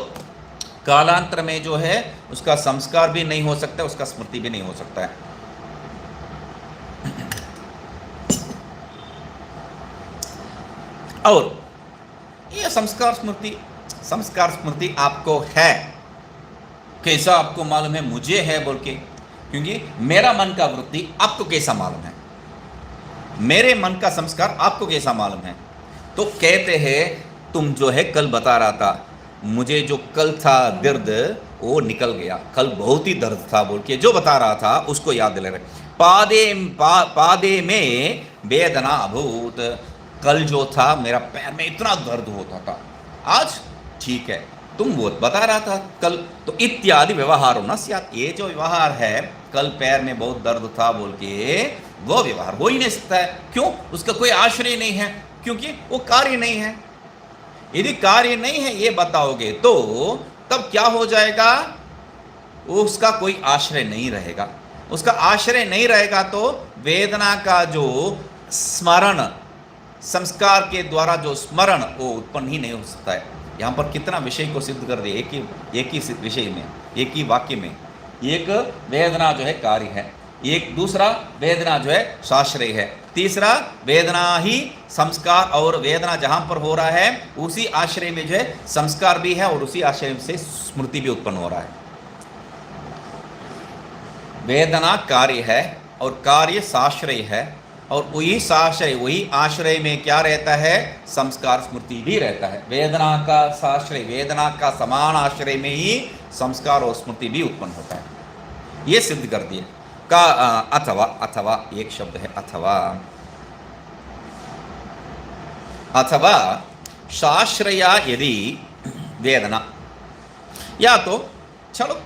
कालांतर में जो है उसका संस्कार भी नहीं हो सकता, उसका स्मृति भी नहीं हो सकता है। और ये संस्कार स्मृति आपको है, कैसा आपको मालूम है, मुझे है बोल के, क्योंकि मेरा मन का वृत्ति आपको कैसा मालूम है, मेरे मन का संस्कार आपको कैसा मालूम है। तो कहते हैं तुम जो है कल बता रहा था, मुझे जो कल था दर्द वो निकल गया, कल बहुत ही दर्द था बोल के जो बता रहा था उसको याद दिला रहे। पादे में वेदना अभूत, कल जो था मेरा पैर में इतना दर्द होता था, आज ठीक है, तुम वो बता रहा था कल, तो इत्यादि व्यवहार न स्यात्, ये जो व्यवहार है कल पैर में बहुत दर्द था बोल के, वो व्यवहार हो ही नहीं सकता है। क्यों, उसका कोई आश्रय नहीं है, क्योंकि वो कार्य नहीं है। यदि कार्य नहीं है ये बताओगे तो तब क्या हो जाएगा, उसका कोई आश्रय नहीं रहेगा। उसका आश्रय नहीं रहेगा तो वेदना का जो स्मरण, संस्कार के द्वारा जो स्मरण, वो उत्पन्न ही नहीं हो सकता है। यहाँ पर कितना विषय को सिद्ध कर दिया एक ही विषय में, एक ही वाक्य में। एक वेदना जो है कार्य है, एक दूसरा वेदना जो है साश्रय है, तीसरा वेदना ही संस्कार, और वेदना जहाँ पर हो रहा है उसी आश्रय में जो है संस्कार भी है, और उसी आश्रय से स्मृति भी उत्पन्न हो रहा है। वेदना कार्य है और कार्य साश्रय है, और वही साश्रय, वही आश्रय में क्या रहता है, संस्कार स्मृति भी रहता है। वेदना का साश्रय, वेदना का समान आश्रय में ही संस्कार और स्मृति भी उत्पन्न होता है, ये सिद्ध कर दिए। का अथवा, अथवा एक शब्द है अथवा, अथवा साश्रया यदि वेदना, या तो चलो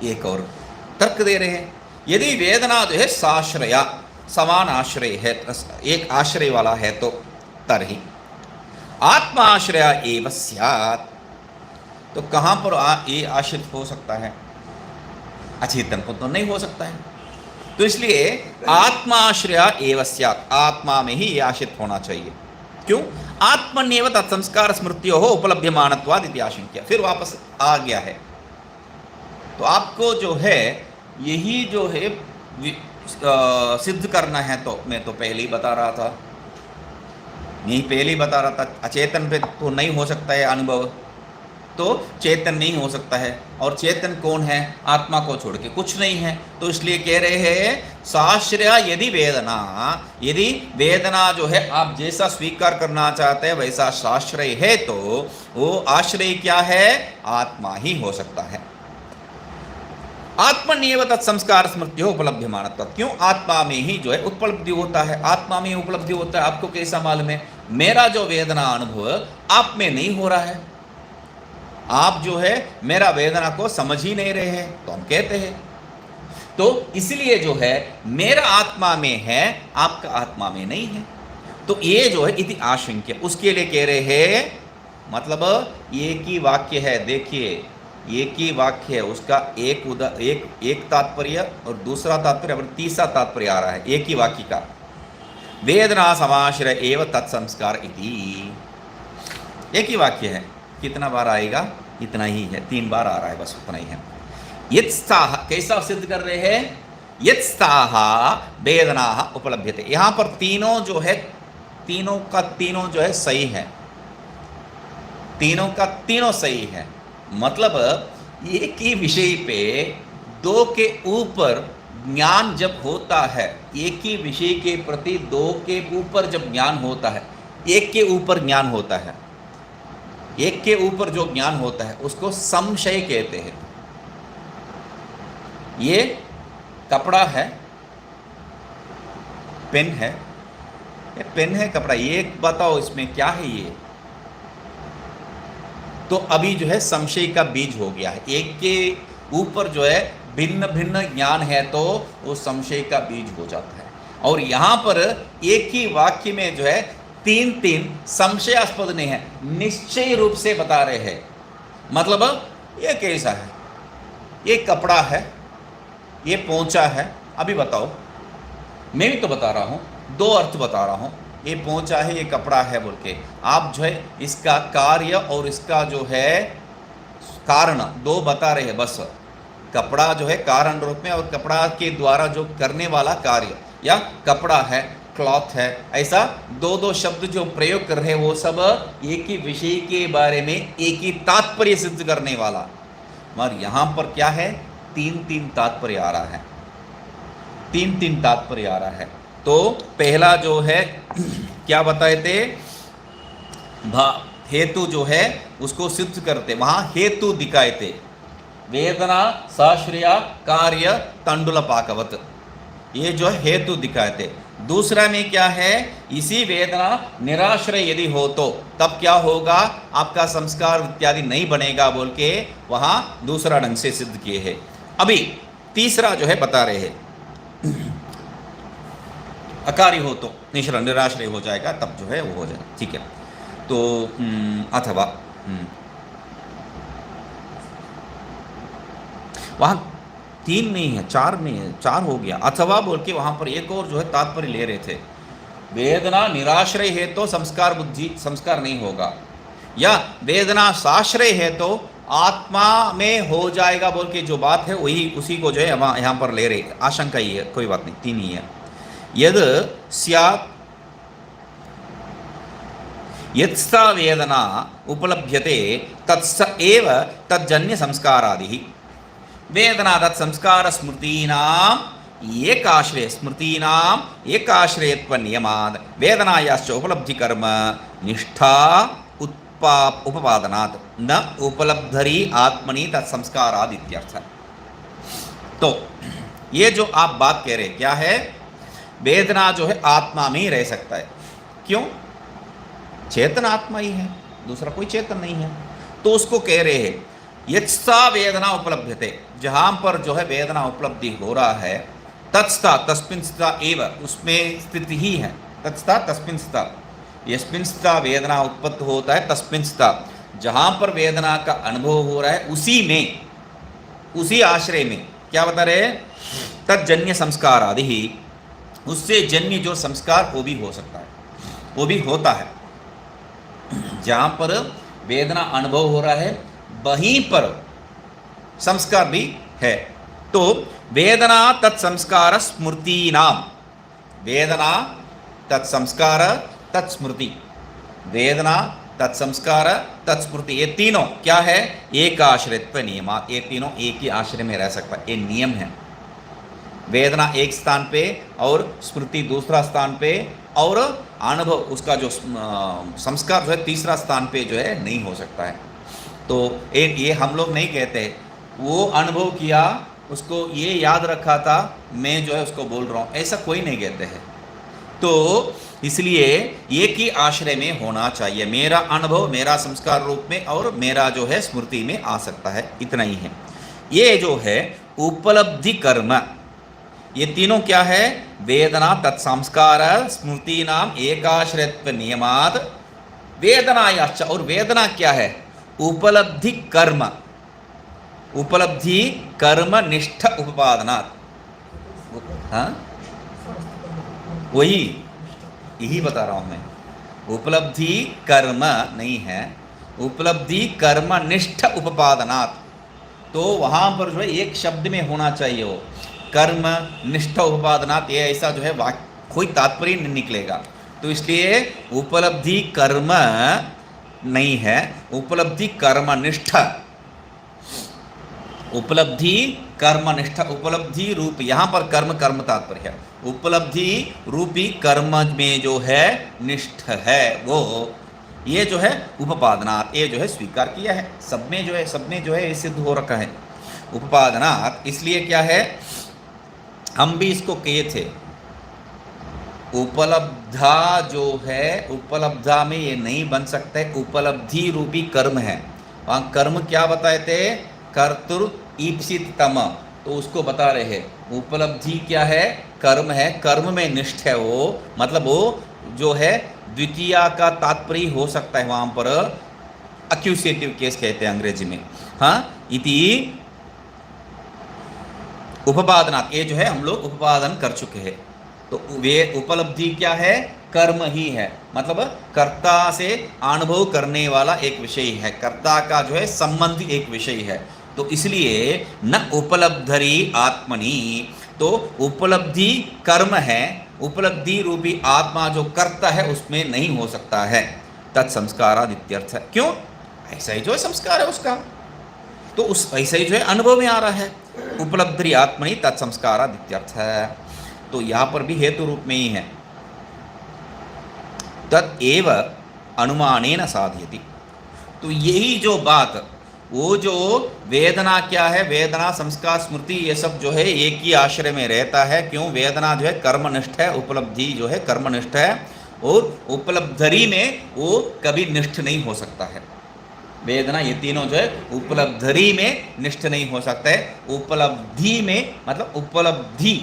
एक और तर्क दे रहे हैं, यदि वेदना जो है साश्रया समान आश्रय है, एक आश्रय वाला है तो तरहि आत्माश्रय एव स्यात्, तो कहाँ पर ये आश्रित हो सकता है? अचेतन को तो नहीं हो सकता है, तो इसलिए आत्माश्रय एव स्यात्, आत्मा में ही ये आश्रित होना चाहिए। क्यों? आत्मन्येव तत्संस्कार स्मृतियो हो उपलभ्यमानत्वाद इति आशंक्य, फिर वापस आ गया है। तो आपको जो है यही जो है सिद्ध करना है, तो मैं तो पहले ही बता रहा था, यही पहले ही बता रहा था, अचेतन पे तो नहीं हो सकता है अनुभव, तो चेतन नहीं हो सकता है, और चेतन कौन है? आत्मा को छोड़ के कुछ नहीं है। तो इसलिए कह रहे हैं साश्रय यदि वेदना, यदि वेदना जो है आप जैसा स्वीकार करना चाहते हैं वैसा साश्रय है, तो वो आश्रय क्या है? आत्मा ही हो सकता है। आत्मन्येव तत्संस्कार स्मृति हो उपलब्ध्यमानत्व, क्यों? आत्मा में ही जो है उपलब्धि होता है, आत्मा में उपलब्धि होता है। आपको कैसा मालूम है? मेरा जो वेदना अनुभव आप में नहीं हो रहा है, आप जो है मेरा वेदना को समझ ही नहीं रहे हैं, तो हम कहते हैं। तो इसलिए जो है मेरा आत्मा में है, आपका आत्मा में नहीं है, तो ये जो है इति आशंक्य, उसके लिए कह रहे हैं, मतलब एक ही वाक्य है, देखिए एक ही वाक्य है, उसका एक तात्पर्य और दूसरा तात्पर्य और तीसरा तात्पर्य आ रहा है एक ही वाक्य का। वेदना समाश्रय एव तत्संस्कार इति, एक ही वाक्य है, कितना बार आएगा? इतना ही है, 3 बार आ रहा है, बस उतना ही है। यत्स्थाः, कैसा सिद्ध कर रहे हैं? यत्स्थाः वेदना उपलभ्यते, यहाँ पर तीनों जो है, तीनों का तीनों जो है सही है, तीनों का तीनों सही है। मतलब एक ही विषय पे दो के ऊपर ज्ञान जब होता है, एक ही विषय के प्रति दो के ऊपर जब ज्ञान होता है, एक के ऊपर ज्ञान होता है, एक के ऊपर जो ज्ञान होता है उसको संशय कहते हैं। ये कपड़ा है, पेन है, ये पेन है, कपड़ा, ये बताओ इसमें क्या है ये? तो अभी जो है संशय का बीज हो गया है, एक के ऊपर जो है भिन्न भिन्न ज्ञान है तो वो संशय का बीज हो जाता है। और यहाँ पर एक ही वाक्य में जो है तीन तीन संशयास्पद नहीं है, निश्चय रूप से बता रहे हैं। मतलब ये कैसा है? ये कपड़ा है, ये पोंछा है, अभी बताओ, मैं भी तो बता रहा हूँ, दो अर्थ बता रहा हूँ, ये पोंछा है, ये कपड़ा है बोल के, आप जो है इसका कार्य और इसका जो है कारण दो बता रहे हैं बस। कपड़ा जो है कारण रूप में, और कपड़ा के द्वारा जो करने वाला कार्य, या कपड़ा है, क्लॉथ है, ऐसा दो दो शब्द जो प्रयोग कर रहे हैं वो सब एक ही विषय के बारे में एक ही तात्पर्य सिद्ध करने वाला। मगर यहाँ पर क्या है? तीन तीन तात्पर्य आ रहा है, तीन तीन तात्पर्य आ रहा है। तो पहला जो है क्या बताए थे? हेतु जो है उसको सिद्ध करते, वहां हेतु दिखाए थे, वेदना साश्रया कार्य तंडुल पाकवत, ये जो हेतु दिखाए थे। दूसरा में क्या है? इसी वेदना निराश्रय यदि हो तो तब क्या होगा? आपका संस्कार इत्यादि नहीं बनेगा बोल के वहां दूसरा ढंग से सिद्ध किए हैं। अभी तीसरा जो है बता रहे हैं, अकार्य हो तो निराश्रय हो जाएगा, तब जो है वो हो जाएगा। ठीक है, तो अथवा वहां 3 नहीं है, 4 नहीं है, 4 हो गया। अथवा बोल के वहां पर एक और जो है तात्पर्य ले रहे थे, वेदना निराश्रय है तो संस्कार बुद्धि संस्कार नहीं होगा, या वेदना साश्रय है तो आत्मा में हो जाएगा बोल के जो बात है वही उसी को जो है यहाँ पर ले रहे। आशंका ही है, कोई बात नहीं, 3 ही है। यद स्यात् यत्सा वेदना उपलभ्यते तत्स एव तज्जन्य संस्कारादि, वेदना तत् संस्कार स्मृतीनाम एकाश्रयत्व नियमाद वेदनायाश्च उपलब्धि कर्म निष्ठा उपपादनात् न उपलब्धरी आत्मनि तत् संस्काराद इत्यर्थ। तो ये जो आप बात कह रहे हैं क्या है, वेदना जो है आत्मा में ही रह सकता है। क्यों? चेतन आत्मा ही है, दूसरा कोई चेतन नहीं है। तो उसको कह रहे हैं यत्सा वेदना उपलब्धते, जहां पर जो है वेदना उपलब्धि हो रहा है, तत्स्था तस्मिन् स्था एव, उसमें स्थिति ही है। तत्स्था तस्मिन् स्था, यस्मिन् स्था वेदना उत्पत्ति होता है, तस्मिन् स्था, जहां पर वेदना का अनुभव हो रहा है उसी में, उसी आश्रय में क्या बता रहे हैं, तज्जन्य संस्कार आदि ही, उससे जन्य जो संस्कार वो भी हो सकता है, वो भी होता है। जहां पर वेदना अनुभव हो रहा है वहीं पर संस्कार भी है। तो वेदना तत्संस्कार स्मृति नाम, वेदना तत्संस्कार तत्स्मृति, वेदना तत्संस्कार तत्स्मृति, ये तीनों क्या है, एक आश्रयत्व नियम, ये तीनों एक ही आश्रय में रह सकता है, ये नियम है। वेदना एक स्थान पे और स्मृति दूसरा स्थान पे, और अनुभव उसका जो संस्कार जो है तीसरा स्थान पे जो है नहीं हो सकता है। तो ये हम लोग नहीं कहते, वो अनुभव किया उसको ये याद रखा था, मैं जो है उसको बोल रहा हूँ, ऐसा कोई नहीं कहते हैं। तो इसलिए एक ही आश्रय में होना चाहिए, मेरा अनुभव मेरा संस्कार रूप में और मेरा जो है स्मृति में आ सकता है, इतना ही है। ये जो है उपलब्धि कर्म, ये तीनों क्या है, वेदना तत्संस्कार स्मृति नाम एकाश्रयत्व नियमाद वेदनायाश्च, और वेदना क्या है, उपलब्धि कर्म, उपलब्धि कर्म निष्ठ उपादानात्। हाँ, वही यही बता रहा हूं मैं, उपलब्धि कर्म नहीं है, उपलब्धि कर्म निष्ठ उपादानात्। तो वहां पर जो है एक शब्द में होना चाहिए वो, कर्म निष्ठ उपादानात्, ये ऐसा जो है कोई तात्पर्य नहीं निकलेगा। तो इसलिए उपलब्धि कर्म नहीं है, उपलब्धि कर्मनिष्ठ, उपलब्धि कर्मनिष्ठ, उपलब्धि रूप, यहाँ पर कर्म कर्म तात्पर्य है, उपलब्धि रूपी कर्म में जो है निष्ठ है वो, ये जो है उपादानात्, ये जो है स्वीकार किया है, सब में जो है, सब में जो है ये सिद्ध हो रखा है उपादानात्। इसलिए क्या है, हम भी इसको कहे थे, उपलब्धा जो है, उपलब्धा में ये नहीं बन सकता है, उपलब्धि रूपी कर्म है। वहाँ कर्म क्या बताए थे, कर्तुर ईप्सित तम, तो उसको बता रहे हैं उपलब्धि क्या है, कर्म है, कर्म में निष्ठ है वो, मतलब वो जो है द्वितीया का तात्पर्य हो सकता है, वहाँ पर अक्यूसेटिव केस कहते हैं अंग्रेजी में। हाँ, इति उपादानात्, ये जो है हम लोग उपादान कर चुके हैं। तो वे उपलब्धि क्या है, कर्म ही है, मतलब कर्ता से अनुभव करने वाला एक विषय है, कर्ता का जो है संबंधी एक विषय है। तो इसलिए न उपलब्धरी आत्मनि, तो उपलब्धि कर्म है, उपलब्धि रूपी आत्मा जो करता है उसमें नहीं हो सकता है, तत्संस्कारादित्यर्थ। क्यों, ऐसा ही जो है संस्कार है उसका, तो उस ऐसा ही जो है अनुभव में आ रहा है, उपलब्धि आत्मनि तत्संस्कारादित्यर्थ है। तो यहाँ पर भी हेतु रूप में ही है, तत्एव अनुमानेन साधयति। तो यही जो बात, वो जो वेदना क्या है, वेदना संस्कार स्मृति ये सब जो है एक ही आश्रय में रहता है। क्यों, वेदना जो है कर्मनिष्ठ है, उपलब्धि जो है कर्मनिष्ठ है, और उपलब्धि में वो कभी निष्ठ नहीं हो सकता है। वेदना ये तीनों जो है उपलब्धि में निष्ठ नहीं हो सकता है, उपलब्धि में मतलब उपलब्धि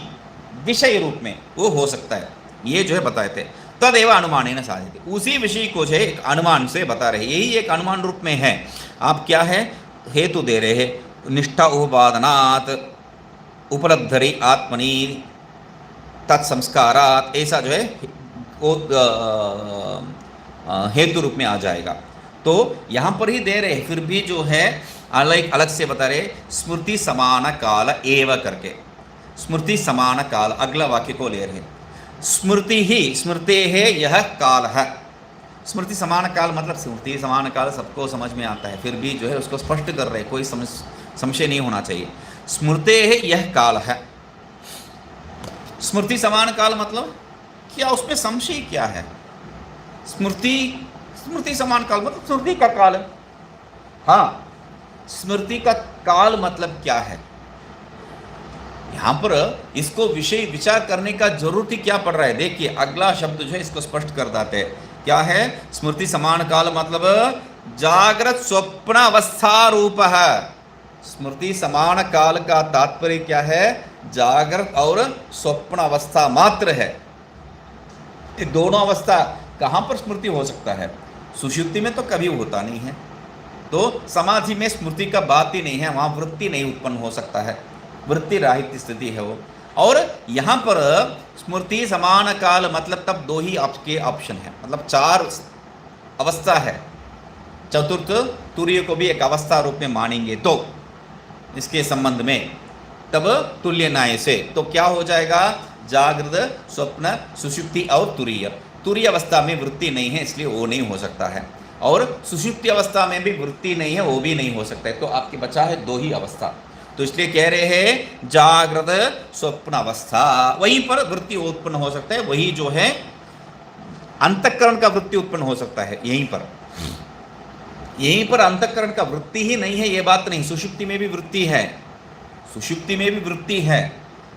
विषय रूप में वो हो सकता है, ये जो है बताए थे। तदेव अनुमानेन साध्यते, उसी विषय को जो है एक अनुमान से बता रहे, यही एक अनुमान रूप में है। आप क्या है हेतु दे रहे हैं, निष्ठा उपादानात् उपलब्धि आत्मनि तत्संस्कारात्, ऐसा जो है वो हेतु रूप में आ जाएगा। तो यहाँ पर ही दे रहे, फिर भी जो है अलग अलग से बता रहे, स्मृति समान काल एव करके, स्मृति समान काल, अगला वाक्य को ले रहे, स्मृति ही स्मृते है यह काल है। स्मृति समान काल मतलब स्मृति समान काल सबको समझ में आता है, फिर भी जो है उसको स्पष्ट कर रहे, कोई संशय नहीं होना चाहिए। स्मृते है यह काल है, स्मृति समान काल मतलब क्या, उसमें संशय क्या है। स्मृति स्मृति समान काल मतलब स्मृति का काल है। हाँ, स्मृति का काल मतलब क्या है, यहाँ पर इसको विषय विचार करने का जरूरत ही क्या पड़ रहा है। देखिए अगला शब्द जो है इसको स्पष्ट कर देते हैं, क्या है? स्मृति समान काल मतलब जागृत स्वप्न अवस्था रूप है। स्मृति समान काल का तात्पर्य क्या है? जागृत और स्वप्न अवस्था मात्र है। ये दोनों अवस्था कहाँ पर स्मृति हो सकता है? सुषुप्ति में तो कभी होता नहीं है, तो समाधि में स्मृति का बात ही नहीं है, वहाँ वृत्ति नहीं उत्पन्न हो सकता है, वृत्ति रहित स्थिति है वो। और यहाँ पर स्मृति समान काल मतलब तब दो ही आपके ऑप्शन है, मतलब चार अवस्था है। चतुर्थ तुरीय को भी एक अवस्था रूप में मानेंगे तो इसके संबंध में, तब तुल्य न्याय से तो क्या हो जाएगा? जागृत स्वप्न सुषुप्ति और तुरीय। तुरीय अवस्था में वृत्ति नहीं है इसलिए वो नहीं हो सकता है, और सुषुप्ति अवस्था में भी वृत्ति नहीं है, वो भी नहीं हो सकता है। तो आपके बचा है दो ही अवस्था, तो इसलिए कह रहे हैं जागृत स्वप्न अवस्था, वहीं पर वृत्ति उत्पन्न हो सकता है। वही जो है अंतःकरण का वृत्ति उत्पन्न हो सकता है यहीं पर अंतःकरण का वृत्ति ही नहीं है, ये बात नहीं। सुषुप्ति में भी वृत्ति है, सुषुप्ति में भी वृत्ति है,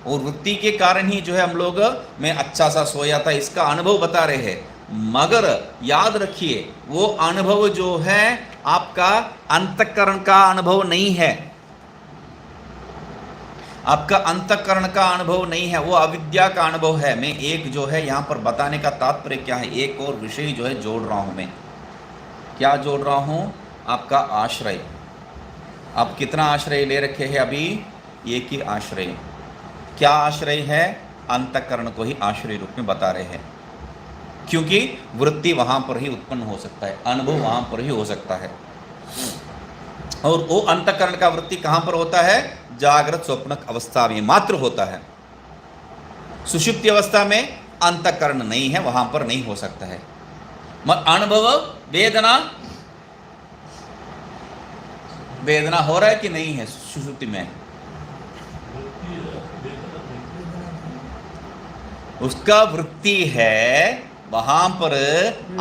और वृत्ति के कारण ही जो है हम लोग मैं अच्छा सा सोया था इसका अनुभव बता रहे हैं। मगर याद रखिए वो अनुभव जो है आपका अंतःकरण का अनुभव नहीं है, आपका अंतःकरण का अनुभव नहीं है, वो अविद्या का अनुभव है। मैं एक जो है यहाँ पर बताने का तात्पर्य क्या है, एक और विषय जो है जोड़ रहा हूँ मैं। क्या जोड़ रहा हूँ? आपका आश्रय। आप कितना आश्रय ले रखे हैं अभी? एक ही आश्रय। क्या आश्रय है? अंतःकरण को ही आश्रय रूप में बता रहे हैं, क्योंकि वृत्ति वहां पर ही उत्पन्न हो सकता है, अनुभव वहां पर ही हो सकता है। और वो अंतःकरण का वृत्ति कहां पर होता है? जागृत स्वप्न अवस्था में मात्र होता है। सुषुप्ति अवस्था में अंतःकरण नहीं है, वहां पर नहीं हो सकता है। अनुभव वेदना, वेदना हो रहा है कि नहीं है सुषुप्ति में? उसका वृत्ति है, वहां पर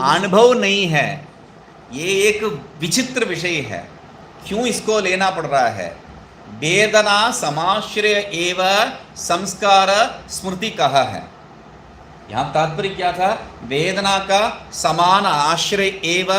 अनुभव नहीं है। ये एक विचित्र विषय है। क्यों इसको लेना पड़ रहा है? वेदना समाश्रय एव संस्कार स्मृति कहा है। यहाँ तात्पर्य क्या था? वेदना का समान आश्रय एव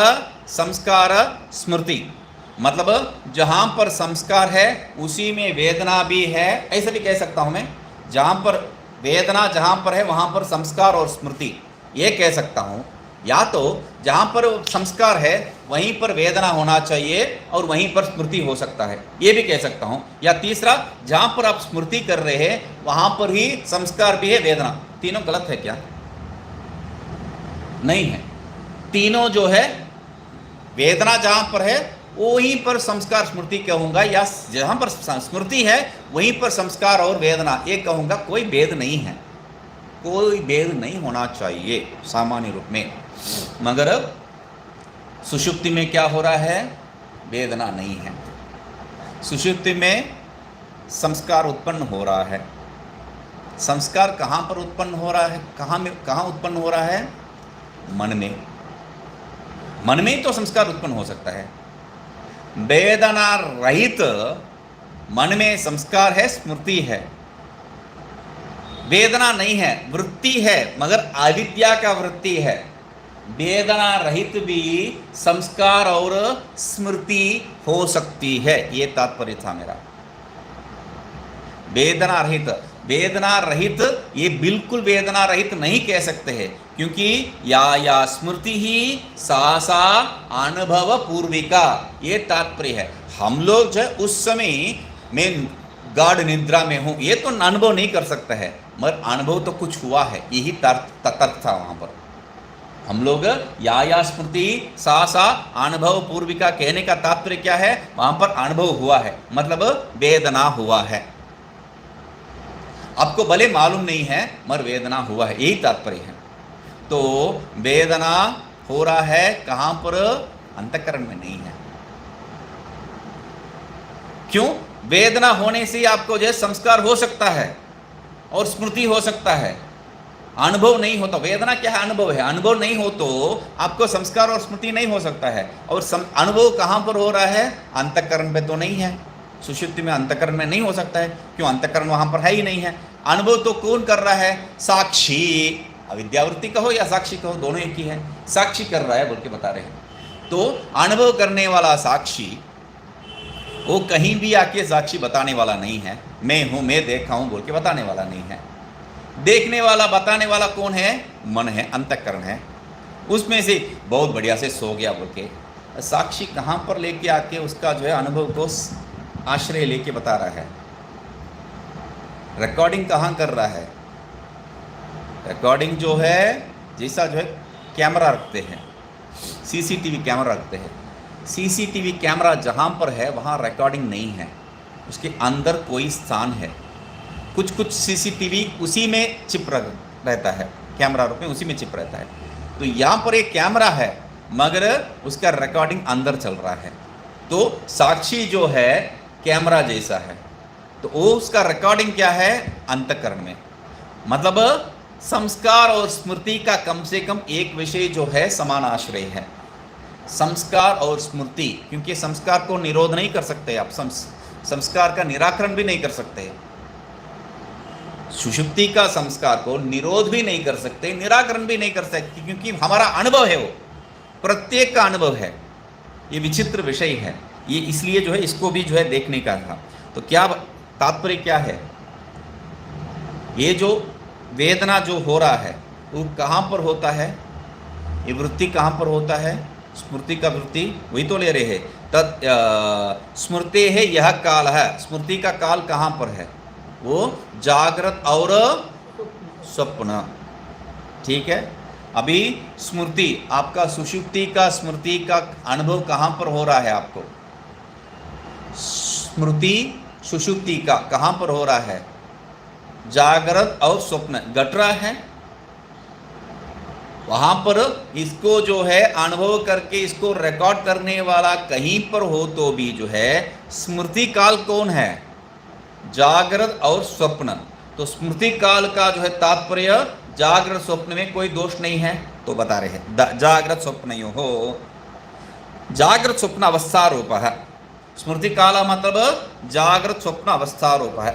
संस्कार स्मृति, मतलब जहाँ पर संस्कार है उसी में वेदना भी है, ऐसा भी कह सकता हूँ मैं। जहाँ पर वेदना जहाँ पर है वहाँ पर संस्कार और स्मृति, ये कह सकता हूँ। या तो जहाँ पर संस्कार है वहीं पर वेदना होना चाहिए और वहीं पर स्मृति हो सकता है, ये भी कह सकता हूँ। या तीसरा, जहाँ पर आप स्मृति कर रहे हैं वहाँ पर ही संस्कार भी है, वेदना। तीनों गलत है क्या? नहीं है। तीनों जो है, वेदना जहाँ पर है वहीं पर संस्कार स्मृति कहूँगा, या जहाँ पर स्मृति है वहीं पर संस्कार और वेदना ये कहूँगा। कोई भेद नहीं है, कोई भेद नहीं होना चाहिए सामान्य रूप में। मगर सुषुप्ति में क्या हो रहा है? वेदना नहीं है। सुषुप्ति में संस्कार उत्पन्न हो रहा है। संस्कार कहाँ पर उत्पन्न हो रहा है? कहाँ उत्पन्न हो रहा है? मन में। मन में ही तो संस्कार उत्पन्न हो सकता है। वेदना रहित मन में संस्कार है, स्मृति है, वेदना नहीं है। वृत्ति है मगर अविद्या का वृत्ति है। वेदना रहित भी संस्कार और स्मृति हो सकती है, ये तात्पर्य था मेरा। वेदना रहित, वेदना रहित ये बिल्कुल वेदना रहित नहीं कह सकते हैं, क्योंकि या स्मृति ही सा सा अनुभव पूर्विका, ये तात्पर्य है। हम लोग जो उस समय में गाढ़ निद्रा में हूँ, ये तो अनुभव नहीं कर सकता है, मगर अनुभव तो कुछ हुआ है, यही तर्क था वहाँ पर। हम लोग या स्मृति सा सा अनुभव पूर्विका कहने का तात्पर्य क्या है? वहाँ पर अनुभव हुआ है, मतलब वेदना हुआ है। आपको भले मालूम नहीं है मगर वेदना हुआ है, यही तात्पर्य है। तो वेदना हो रहा है कहाँ पर? अंतःकरण में नहीं है। क्यों? वेदना होने से आपको जो संस्कार हो सकता है और स्मृति हो सकता है, अनुभव नहीं होता। वेदना क्या है? अनुभव है। अनुभव नहीं हो तो आपको संस्कार और स्मृति नहीं हो सकता है। और अनुभव कहाँ पर हो रहा है? अंतःकरण पे तो नहीं है। सुषुप्ति में अंतःकरण में नहीं हो सकता है, क्यों? अंतःकरण वहां पर है ही नहीं है। अनुभव तो कौन कर रहा है? साक्षी। अविद्यावृत्ति कहो या साक्षी कहो, दोनों एक ही है। साक्षी कर रहा है बोल के बता रहे हैं। तो अनुभव करने वाला साक्षी वो कहीं भी आके साक्षी बताने वाला नहीं है, मैं हूं, मैं देखा हूं बोल के बताने वाला नहीं है। देखने वाला बताने वाला कौन है? मन है, अंतःकरण है। उसमें से बहुत बढ़िया से सो गया बोल के साक्षी कहां पर लेके आके उसका जो है अनुभव को आश्रय लेके बता रहा है? रिकॉर्डिंग कहां कर रहा है? रिकॉर्डिंग जो है जैसा जो है कैमरा रखते हैं, सीसीटीवी कैमरा रखते हैं, सीसीटीवी कैमरा जहां पर है वहां रिकॉर्डिंग नहीं है, उसके अंदर कोई स्थान है। कुछ कुछ सीसीटीवी उसी में चिप रहता है, कैमरा में उसी में चिप रहता है। तो यहाँ पर एक कैमरा है मगर उसका रिकॉर्डिंग अंदर चल रहा है। तो साक्षी जो है कैमरा जैसा है, तो वो उसका रिकॉर्डिंग क्या है? अंतःकरण में। मतलब संस्कार और स्मृति का कम से कम एक विषय जो है समान आश्रय है। संस्कार और स्मृति, क्योंकि संस्कार को निरोध नहीं कर सकते आप, संस्कार का निराकरण भी नहीं कर सकते। सुषुप्ति का संस्कार को निरोध भी नहीं कर सकते, निराकरण भी नहीं कर सकते, क्योंकि हमारा अनुभव है, वो प्रत्येक का अनुभव है। ये विचित्र विषय है, ये इसलिए जो है इसको भी जो है देखने का था। तो क्या तात्पर्य क्या है? ये जो वेदना जो हो रहा है वो कहाँ पर होता है? ये वृत्ति कहाँ पर होता है? स्मृति का वृत्ति, वही तो ले रहे हैं। तत् स्मृति है यह काल है। स्मृति का काल कहाँ पर है? वो जागृत और स्वप्न। ठीक है, अभी स्मृति आपका सुषुप्ति का स्मृति का अनुभव कहाँ पर हो रहा है? आपको स्मृति सुषुप्ति का कहाँ पर हो रहा है? जागृत और स्वप्न घट रहा है, वहां पर इसको जो है अनुभव करके इसको रिकॉर्ड करने वाला कहीं पर हो तो भी जो है स्मृति काल कौन है? जागृत और स्वप्न। तो स्मृति काल का जो है तात्पर्य जागृत स्वप्न में कोई दोष नहीं है, तो बता रहे हैं जागृत स्वप्न हो, जागृत स्वप्न अवस्था रूप है। स्मृति काल मतलब जागृत स्वप्न अवस्था रूप है।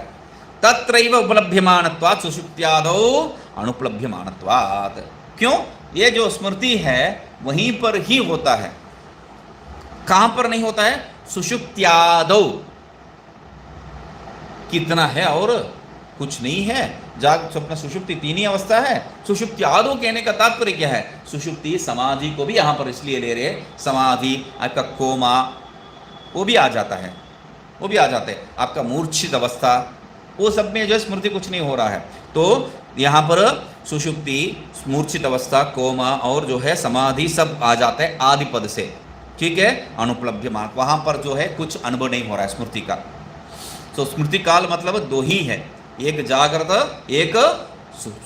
तत्रैव उपलभ्यमानत्वात् सुषुप्त्यादौ अनुपलभ्यमानत्वात्। क्यों? ये जो स्मृति है वहीं पर ही होता है, कहां पर नहीं होता है? सुषुप्त्यादौ। कितना है? और कुछ नहीं है। जागृत स्वप्न सुषुप्ति तीन ही अवस्था है। सुषुप्त्यादौ कहने का तात्पर्य क्या है? सुषुप्ति समाधि को भी यहां पर इसलिए ले रहे, समाधि आपका कोमा वो भी आ जाता है, वो भी आ जाते हैं। आपका मूर्छित अवस्था, वो सब में जो है स्मृति कुछ नहीं हो रहा है। तो यहाँ पर सुषुप्ति, मूर्छित अवस्था, कोमा और जो है समाधि सब आ जाता है आदि पद से। ठीक है, अनुपलभ्यमान, वहाँ पर जो है कुछ अनुभव नहीं हो रहा है स्मृति का। तो स्मृति काल मतलब दो ही है, एक जागृत एक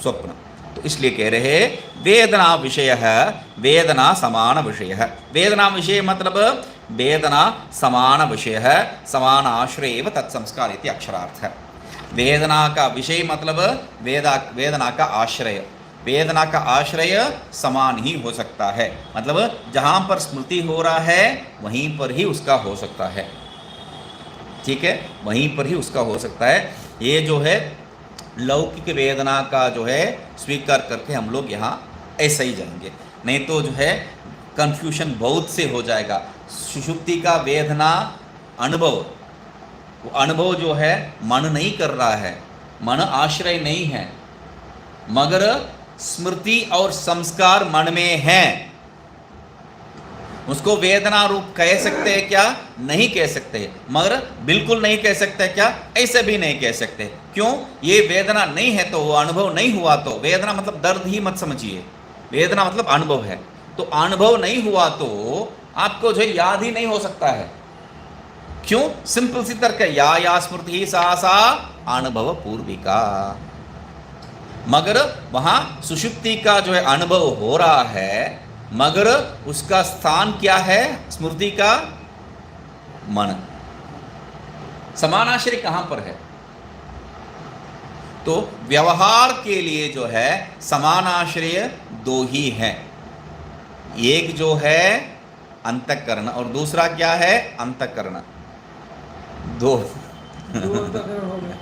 स्वप्न। तो इसलिए कह रहे वेदना विषय है, वेदना समान विषय है। वेदना विषय मतलब वेदना समान विषय है, समान आश्रय एवं तत्संस्कार इति अक्षरार्थ है। वेदना का विषय मतलब वेदना का आश्रय, वेदना का आश्रय समान ही हो सकता है। मतलब जहाँ पर स्मृति हो रहा है वहीं पर ही उसका हो सकता है। ठीक है, वहीं पर ही उसका हो सकता है। ये जो है लौकिक वेदना का जो है स्वीकार करके हम लोग यहाँ ऐसा ही जाएंगे, नहीं तो जो है कंफ्यूशन बहुत से हो जाएगा। सुषुप्ति का वेदना अनुभव, वो अनुभव जो है मन नहीं कर रहा है, मन आश्रय नहीं है, मगर स्मृति और संस्कार मन में है। उसको वेदना रूप कह सकते हैं क्या? नहीं कह सकते। मगर बिल्कुल नहीं कह सकते क्या? ऐसे भी नहीं कह सकते। क्यों? ये वेदना नहीं है तो वो अनुभव नहीं हुआ। तो वेदना मतलब दर्द ही मत समझिए, वेदना मतलब अनुभव है। तो अनुभव नहीं हुआ तो आपको जो याद ही नहीं हो सकता है। क्यों? सिंपल सी तर्क है, या स्मृति सा सा अनुभव पूर्विका। मगर वहां सुषुप्ति का जो है अनुभव हो रहा है, मगर उसका स्थान क्या है? स्मृति का मन। समानाश्रय कहां पर है? तो व्यवहार के लिए जो है समानाश्रय दो ही है, एक जो है अंतःकरण और दूसरा क्या है? अंतःकरण। दो दो अंतःकरण हो गए।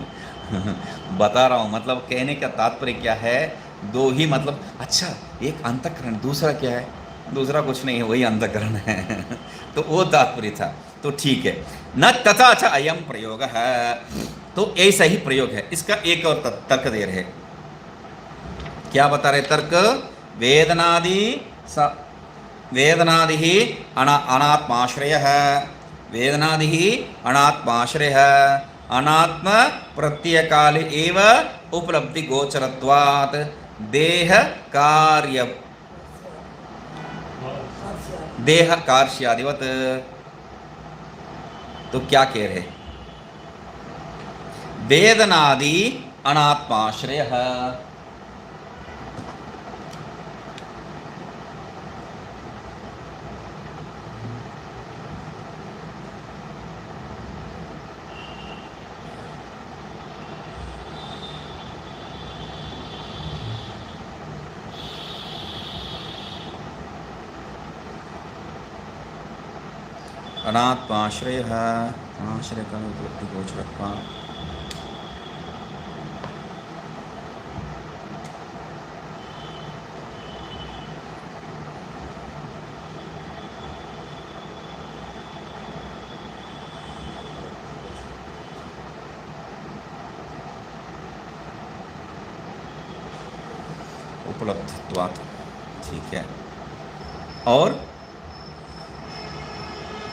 बता रहा हूँ, मतलब कहने का तात्पर्य क्या है, दो ही मतलब, अच्छा एक अंतःकरण, दूसरा क्या है, दूसरा कुछ नहीं है, वही अंतःकरण है तो वो तात्पर्य था। तो ठीक है, न तथा अच्छा अयम प्रयोग है, तो ऐसा ही प्रयोग है। इसका एक और तर्क दे रहे, क्या बता रहे तर्क, वेदनादि वेदनादि ही अनात्माश्रय है, वेदनादि ही अनात्माश्रय है, अनात्म प्रत्यय काल एव उपलब्धि गोचरत्वात् देह कार्य देह कार्यादिवत। तो क्या कह रहे, वेदनादि अनात्माश्रय है, अनात्माश्रय है, आश्रय का उपलब्धि गोचरत्वात्। उपलब्धत्वात्, ठीक है, और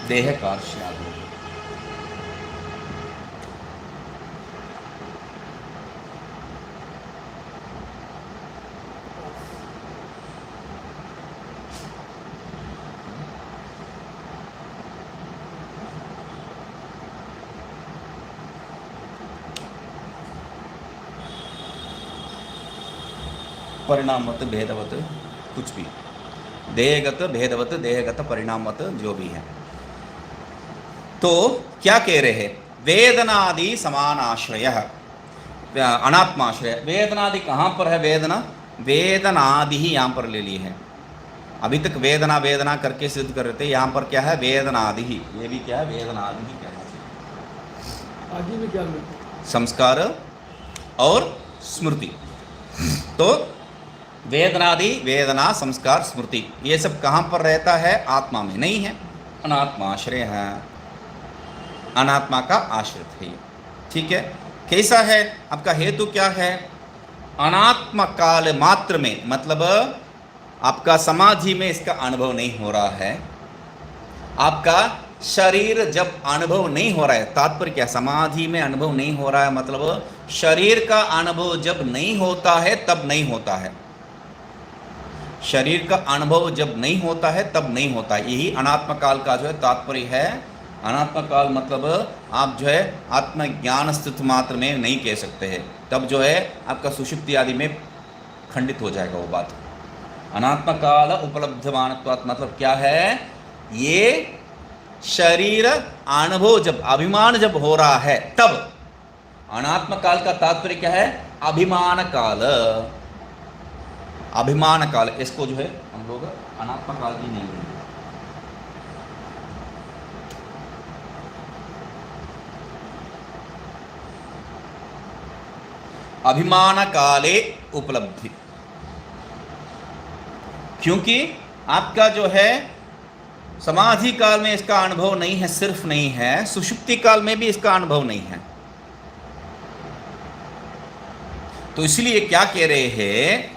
देह कार्यादि। परिणामवत भेदवत कुछ भी, देहगत भेदवत, देहगत परिणामवत जो भी है। तो क्या कह रहे हैं, वेदनादि समान आश्रय, अनात्माश्रय। वेदनादि कहाँ पर है, वेदना वेदनादि ही यहाँ पर ले ली है। अभी तक वेदना वेदना करके सिद्ध कर रहे थे, यहाँ पर क्या है, वेदनादि ही, ये भी क्या है, वेदनादि ही कहना चाहिए। आदि में क्या मिलता संस्कार और स्मृति। तो वेदनादि, वेदना, संस्कार, स्मृति, ये सब कहाँ पर रहता है, आत्मा में नहीं है, अनात्माश्रय है, अनात्मा का आश्रित है। ठीक है, कैसा है, आपका हेतु क्या है, अनात्म काल मात्र में, मतलब आपका समाधि में इसका अनुभव नहीं हो रहा है, आपका शरीर जब अनुभव नहीं हो रहा है, तात्पर्य क्या, समाधि में अनुभव नहीं हो रहा है, मतलब शरीर का अनुभव जब नहीं होता है तब नहीं होता है, शरीर का अनुभव जब नहीं होता है तब नहीं होता है, यही अनात्म काल का जो है तात्पर्य है। अनात्म काल मतलब आप जो है आत्मज्ञान स्थित मात्र में नहीं कह सकते हैं, तब जो है आपका सुषुप्ति आदि में खंडित हो जाएगा वो बात। अनात्म काल उपलब्धमानत्वात् मतलब क्या है, ये शरीर अनुभव जब, अभिमान जब हो रहा है तब, अनात्म काल का तात्पर्य क्या है, अभिमान काल, अभिमान काल, इसको जो है हम लोग अनात्म काल भी नहीं लेंगे। अभिमान काले उपलब्धि, क्योंकि आपका जो है समाधि काल में इसका अनुभव नहीं है, सिर्फ नहीं है, सुषुप्ति काल में भी इसका अनुभव नहीं है। तो इसलिए क्या कह रहे हैं,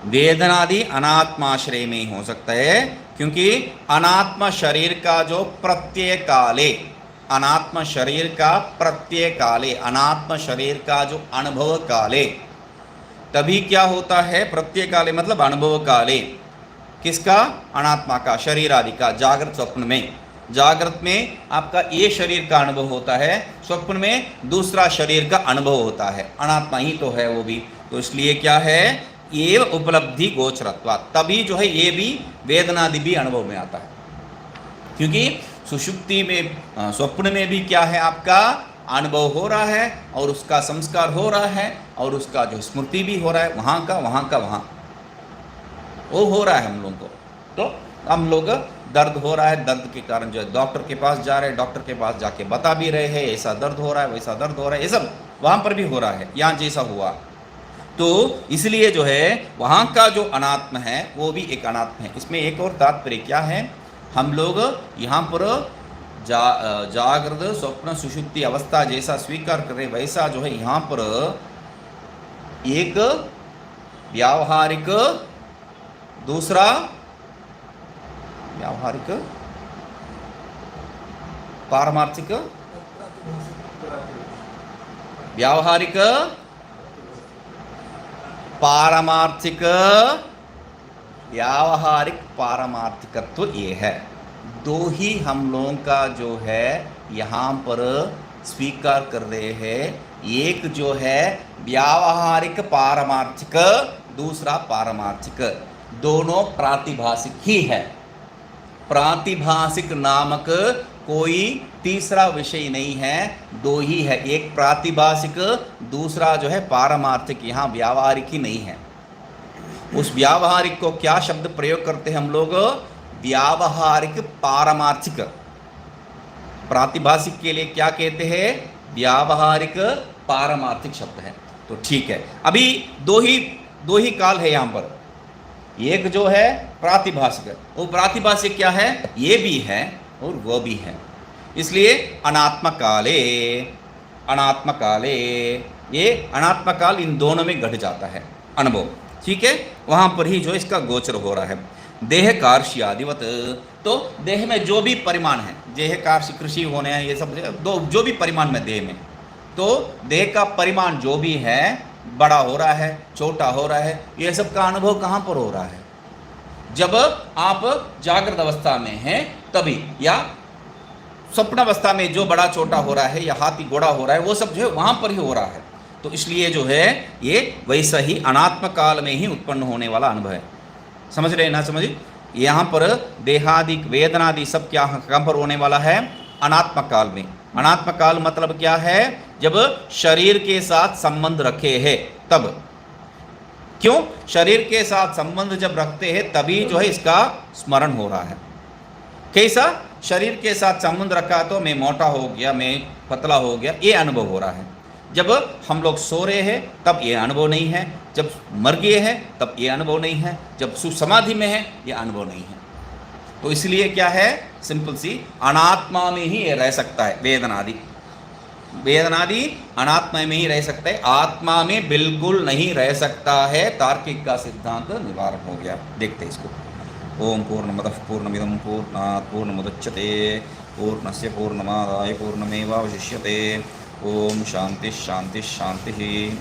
वेदनादि अनात्माश्रय में ही हो सकता है, क्योंकि अनात्म शरीर का जो प्रत्यय काले, अनात्म शरीर का प्रत्यय काले, अनात्म शरीर का जो अनुभव काले, तभी क्या होता है, प्रत्यय काले मतलब अनुभव काले, किसका, अनात्मा का, शरीर आदि का, जागृत स्वप्न में, जागृत में आपका ये शरीर का अनुभव होता है, स्वप्न में दूसरा शरीर का अनुभव होता है, अनात्मा ही तो है वो भी। तो इसलिए क्या है, ये उपलब्धि गोचरत्वा, तभी जो है ये भी वेदनादि भी अनुभव में आता है, क्योंकि सुषुप्ति में, स्वप्न में भी क्या है, आपका अनुभव हो रहा है और उसका संस्कार हो रहा है और उसका जो स्मृति भी हो रहा है, वहाँ का वहाँ वो हो रहा है हम लोगों को। तो हम लोग दर्द हो रहा है, दर्द के कारण जो है डॉक्टर के पास जा रहे हैं, डॉक्टर के पास जाके बता भी रहे हैं ऐसा दर्द हो रहा है, वैसा दर्द हो रहा है, ये सब वहाँ पर भी हो रहा है, यहाँ जैसा हुआ। तो इसलिए जो है वहाँ का जो अनात्म है वो भी एक अनात्म है। इसमें एक और तात्पर्य क्या है, हम लोग यहाँ पर जागृत स्वप्न सुषुप्ति अवस्था जैसा स्वीकार करें, वैसा जो है यहाँ पर एक व्यावहारिक, दूसरा व्यावहारिक, पारमार्थिक, व्यावहारिक, पारमार्थिक, व्यावहारिक पारमार्थिकत्व ये है। दो ही हम लोगों का जो है यहाँ पर स्वीकार कर रहे हैं, एक जो है व्यावहारिक पारमार्थिक, दूसरा पारमार्थिक, दोनों प्रातिभासिक ही है। प्रातिभासिक नामक कोई तीसरा विषय नहीं है, दो ही है, एक प्रातिभासिक, दूसरा जो है पारमार्थिक, यहाँ व्यावहारिक ही नहीं है। उस व्यावहारिक को क्या शब्द प्रयोग करते हैं हम लोग, व्यावहारिक पारमार्थिक। प्रातिभासिक के लिए क्या कहते हैं, व्यावहारिक पारमार्थिक शब्द है। तो ठीक है, अभी दो ही काल है यहाँ पर, एक जो है प्रातिभासिक, वो प्रातिभासिक क्या है, ये भी है और वो भी है। इसलिए अनात्म काले, अनात्म काले, ये अनात्म काल इन दोनों में घट जाता है अनुभव, ठीक है, वहाँ पर ही जो इसका गोचर हो रहा है। देह कार्ष्यादिवत, तो देह में जो भी परिमाण है, देह कार्ष्य कृषि होने हैं, ये सब जो भी परिमाण में देह में, तो देह का परिमाण जो भी है, बड़ा हो रहा है, छोटा हो रहा है, ये सब का अनुभव कहाँ पर हो रहा है, जब आप जागृत अवस्था में हैं तभी, या स्वप्न अवस्था में जो बड़ा छोटा हो रहा है या हाथी घोड़ा हो रहा है, वो सब जो है वहाँ पर ही हो रहा है। तो इसलिए जो है ये वैसा ही अनात्म काल में ही उत्पन्न होने वाला अनुभव है। समझ रहे हैं ना, समझिए, यहाँ पर देहादि वेदनादि सब क्या कहाँ पर होने वाला है, अनात्म काल में। अनात्म काल मतलब क्या है, जब शरीर के साथ संबंध रखे हैं तब। क्यों, शरीर के साथ संबंध जब रखते हैं तभी जो है इसका स्मरण हो रहा है। कैसा, शरीर के साथ संबंध रखा तो मैं मोटा हो गया, मैं पतला हो गया, ये अनुभव हो रहा है। जब हम लोग सो रहे हैं तब ये अनुभव नहीं है, जब मर गए हैं तब ये अनुभव नहीं है, जब सुसमाधि में है ये अनुभव नहीं है। तो इसलिए क्या है, सिंपल सी, अनात्मा में ही ये रह सकता है। वेदनादि अनात्मा में ही रह सकता है, आत्मा में बिल्कुल नहीं रह सकता है। तार्किक का सिद्धांत निवारण हो गया। देखते हैं इसको। ओम पूर्णमदः पूर्णमिदं पूर्णात् पूर्णमुदच्यते पूर्णस्य पूर्णमादाय पूर्णमेवावशिष्यते। ओम शांति शांति शांति।